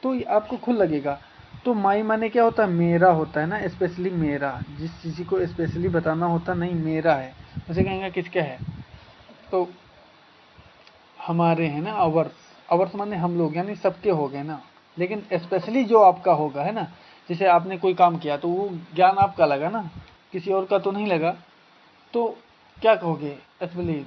तो ये आपको खुद लगेगा। तो माई माने क्या होता है, मेरा होता है ना, स्पेशली मेरा, जिस चीज़ को स्पेशली बताना होता नहीं मेरा है, उसे कहेंगे किसका है, तो हमारे, है ना। अवर्स, अवर्स माने हम लोग, यानी सबके हो गए ना। लेकिन स्पेशली जो आपका होगा, है ना, जैसे आपने कोई काम किया तो वो ज्ञान आपका लगा ना, किसी और का तो नहीं लगा। तो क्या कहोगे स्पेशली,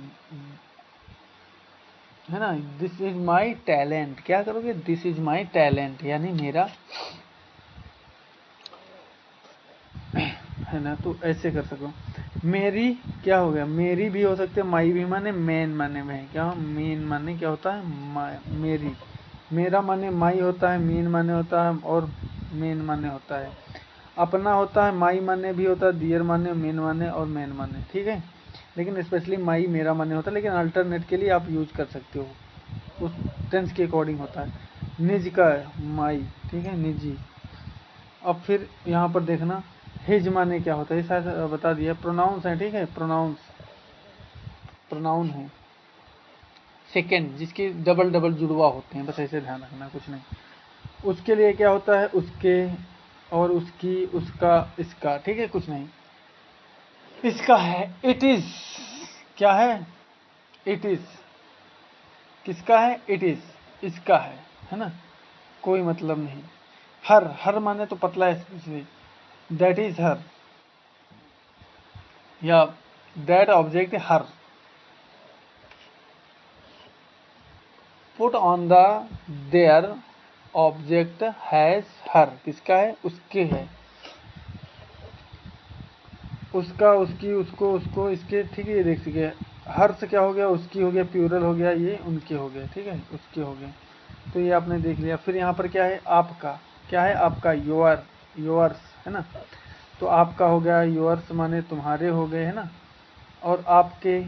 है ना, दिस इज माई टैलेंट, क्या करोगे, दिस इज माई टैलेंट, यानी मेरा, है ना। तो ऐसे कर सको। मेरी क्या हो गया, मेरी भी हो सकते हैं, माई भी माने मेन माने में, क्या मेन माने क्या होता है, मेरी। मेरा माने माई होता है, मेन माने होता है, और मेन माने होता है अपना होता है, माई माने भी होता है, डियर माने, मेन माने और मेन माने, ठीक है। लेकिन स्पेशली माई मेरा माने होता है, लेकिन अल्टरनेट के लिए आप यूज कर सकते हो, उस टेंस के अकॉर्डिंग होता है। निज का माई, ठीक है, निजी। अब फिर यहाँ पर देखना, हिज माने क्या होता है, ये शायद बता दिया। प्रोनाउंस है, ठीक है, प्रोनाउंस, प्रोनाउन है सेकेंड, जिसके डबल डबल जुड़वा होते हैं, बस ऐसे ध्यान रखना, कुछ नहीं। उसके लिए क्या होता है, उसके और उसकी, उसका, इसका, ठीक है, कुछ नहीं। इसका है इट इज, क्या है, इट इज, किसका है, इट इज, इसका है ना, कोई मतलब नहीं। हर, हर माने तो पतला है, दैट इज हर, या that object her. Put on the there object has her, किसका है, उसके है, उसका, उसकी, उसको, उसको, इसके, ठीक है। ये देख सके, हर से क्या हो गया, उसकी हो गया, प्यूरल हो गया, ये उनके हो गए, ठीक है, उसके हो गए। तो ये आपने देख लिया। फिर यहाँ पर क्या है, आपका, क्या है, आपका, योर, योर्स, है ना। तो आपका हो गया, योर्स माने तुम्हारे हो गए, है ना। और आपके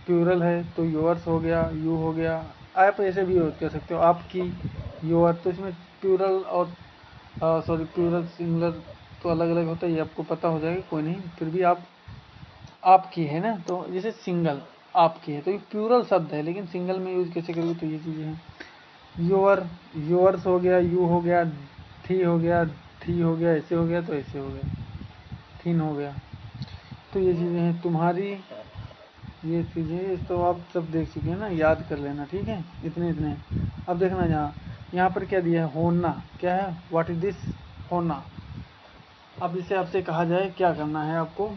प्यूरल है तो योर्स हो गया, यू हो गया। आप ऐसे भी यूज कर सकते हो, आपकी, योर। तो इसमें प्यूरल और सॉरी, प्यूरल सिंगुलर तो अलग अलग होता है, ये आपको पता हो जाएगा, कोई नहीं। फिर भी आप, आपकी है ना, तो जैसे सिंगल आपकी है तो ये प्यूरल शब्द है, लेकिन सिंगल में यूज कैसे करोगे, तो ये चीज़ें हैं। योर, योर्स हो गया, यू हो गया, थी हो गया, थी हो गया, ऐसे हो गया तो ऐसे हो गया, थिन हो गया। तो ये चीज़ें हैं तुम्हारी, ये चीज़ें तो आप सब देख चुके हैं ना, याद कर लेना, ठीक है, इतने इतने। अब देखना यहाँ, यहाँ पर क्या दिया है, होना, क्या है, व्हाट इज दिस, होना। अब इसे आपसे कहा जाए क्या करना है आपको,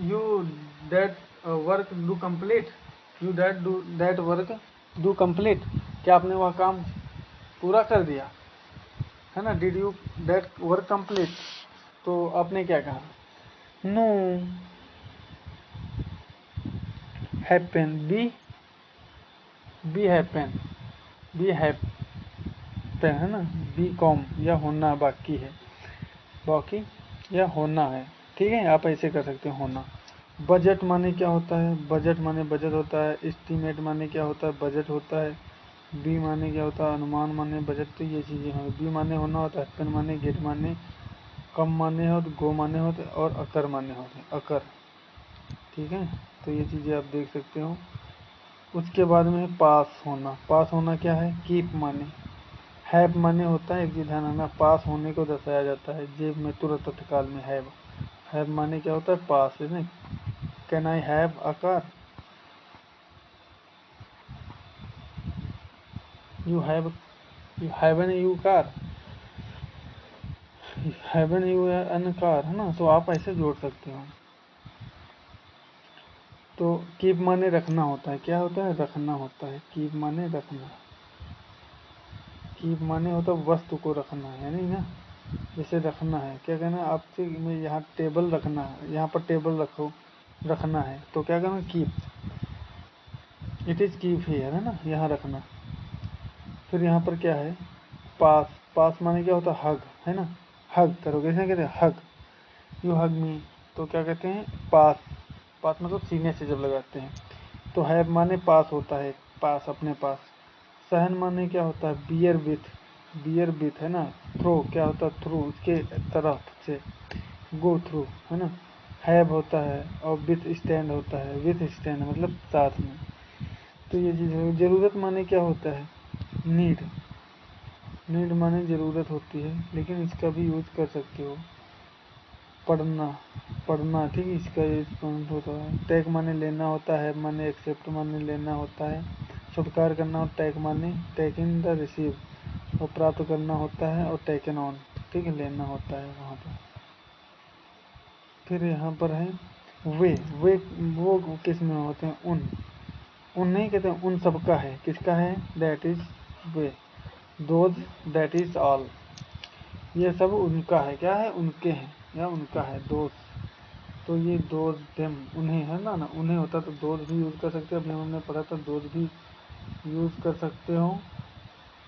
you that work do complete, you that do that work do complete, क्या आपने वह काम पूरा कर दिया, है ना। Did you that work complete, तो आपने क्या कहा, no, happen, be happen, be happen, है ना, बी कॉम, या होना बाकी है, बाकी या होना है, ठीक है। आप ऐसे कर सकते हो, होना। बजट माने क्या होता है, बजट माने बजट होता है। एस्टीमेट माने क्या होता है, बजट होता है। बी माने क्या होता है, अनुमान माने बजट। तो ये चीज़ें हैं। बी माने होना होता है, हैपन माने, गेट माने, कम माने होते, गो माने होते, और अकर माने होते, अकर, ठीक है। तो ये चीज़ें आप देख सकते हो। उसके बाद में पास होना, पास होना क्या है, कीप माने, हैव माने होता है, एक चीज़ ध्यान रखना, पास होने को दर्शाया जाता है जेब में तुरंत तत्काल में, हैव माने क्या होता है, पास, है ना। Can I have a car, you haven't you car, haven't you an car, है ना। तो आप ऐसे जोड़ सकते हो। तो कीप माने रखना होता है, क्या होता है, रखना होता है, कीप माने रखना, कीप माने होता है वस्तु को रखना है नहीं ना, जैसे रखना है, क्या कहना है आपसे, मैं यहाँ टेबल रखना है, यहाँ पर टेबल रखो, रखना है, तो क्या कहना keep, it is keep here है ना, यहाँ रखना। फिर यहाँ पर क्या है, पास, पास माने क्या होता है, हग है ना, हग करोगे, ऐसे कहते हैं हग, यू हग मी, तो क्या कहते हैं पास, पास मतलब सीने से जब लगाते हैं। तो हैव माने पास होता है, पास अपने पास। सहन माने क्या होता है, बियर विथ है ना। थ्रो क्या होता है, थ्रू उसके तरफ से, गो थ्रू है ना। हैव होता है और विथ स्टैंड होता है, विथ स्टैंड मतलब साथ में। तो ये चीज़ है। ज़रूरत माने क्या होता है, नीड, नीड माने ज़रूरत होती है, लेकिन इसका भी यूज कर सकते हो, पढ़ना, पढ़ना ठीक है, इसका यूज होता है। टेक माने लेना होता है, माने एक्सेप्ट माने लेना होता है। स्वीकार करना और टेक माने टेक इन द रिसीव, और प्राप्त करना होता है, और टेकन ऑन ठीक है, लेना होता है वहाँ पर। फिर यहाँ पर है वे वो किस में होते हैं, उन नहीं कहते हैं, उन सबका है, किसका है, that is way, those that is all, ये सब उनका है, क्या है, उनके हैं या उनका है, दोस्त। तो ये दोज देम उन्हें है ना उन्हें होता तो दोज भी यूज़ कर सकते हो, अपने हमने पढ़ा था दोज भी यूज़ कर सकते हो,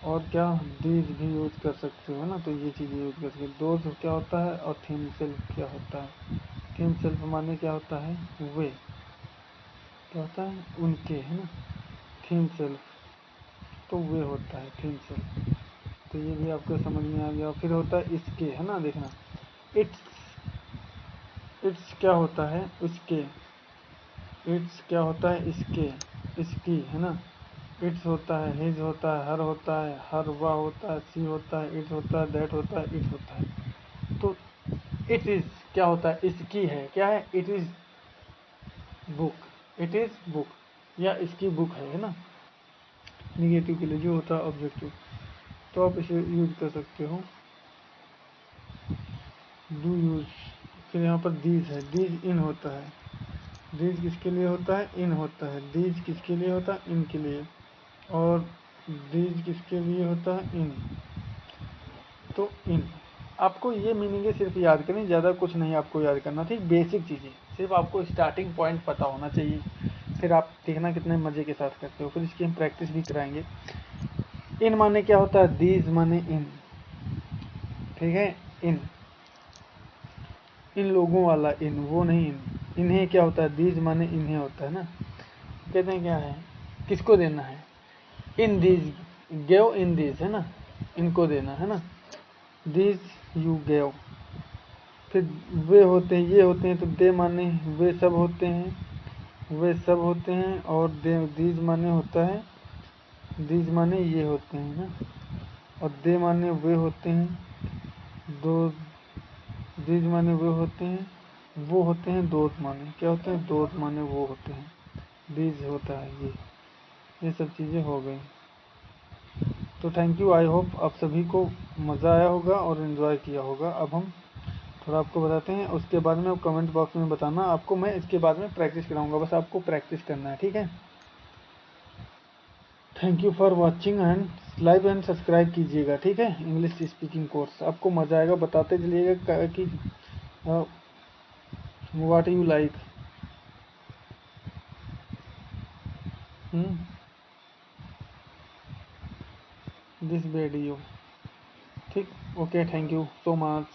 और क्या दीज भी यूज़ कर सकते हो ना, तो ये चीज़ें यूज़ कर सकते हो। दोज क्या होता है, और थीम सेल्फ क्या होता है, थीम सेल्फ माने क्या होता है, वे क्या होता है, उनके है ना, थीम सेल्फ तो वे होता है थीम सेल्फ। तो ये भी आपको समझ में आ गया। फिर होता है इसके है ना, देखना, इट्स, इट्स क्या होता है, इसके, इट्स क्या होता है, इसके, इसकी है ना। इट्स होता है, हिज होता है, हर होता है, हर वह होता है, सी होता है, इट होता है, दैट होता है, इट होता है। तो इट इज़ क्या होता है, इसकी है, क्या है, it is book, it is book, या इसकी बुक है ना, निगेटिव के लिए जो होता है ऑब्जेक्टिव। तो आप इसे यूज कर सकते हो, डू यूज। फिर यहाँ पर दीज है, दीज इन होता है, दीज किसके लिए होता है, इन होता है, दीज किसके लिए होता है, इन के लिए, और दीज किसके लिए होता है, इन, तो इन। आपको ये मीनिंग है सिर्फ याद करनी, ज़्यादा कुछ नहीं आपको याद करना, ठीक, बेसिक चीज़ें, सिर्फ आपको स्टार्टिंग पॉइंट पता होना चाहिए। फिर आप देखना कितने मज़े के साथ करते हो, फिर इसकी हम प्रैक्टिस भी कराएंगे। इन माने क्या होता है, दीज माने इन, ठीक है, इन लोगों वाला इन, वो नहीं इन, इन्हें क्या होता है, दीज माने इन्हें होता है ना। कहते हैं क्या है, किसको देना है, in these, gave in these है ना, इनको देना है ना, दीज यू गेव। फिर वे होते हैं, ये होते हैं, तो दे माने वे सब होते हैं, वे सब होते हैं, और दे, दीज माने होता है, दीज माने ये होते हैं ना, और दे माने वे होते हैं, दो, दीज माने वे होते हैं, वो होते हैं, दोस्त माने क्या होते हैं, दोस्त माने वो होते हैं, दीज होता है ये सब चीज़ें हो गई। तो थैंक यू, आई होप आप सभी को मज़ा आया होगा और इन्जॉय किया होगा। अब हम थोड़ा आपको बताते हैं, उसके बाद में आप कमेंट बॉक्स में बताना, आपको मैं इसके बाद में प्रैक्टिस कराऊंगा, बस आपको प्रैक्टिस करना है, ठीक है। Thank you for watching, and like and subscribe कीजिएगा, ठीक है। इंग्लिश स्पीकिंग कोर्स आपको मज़ा आएगा, बताते चलिएगा कि what you like this video, ठीक। Okay, thank you so much.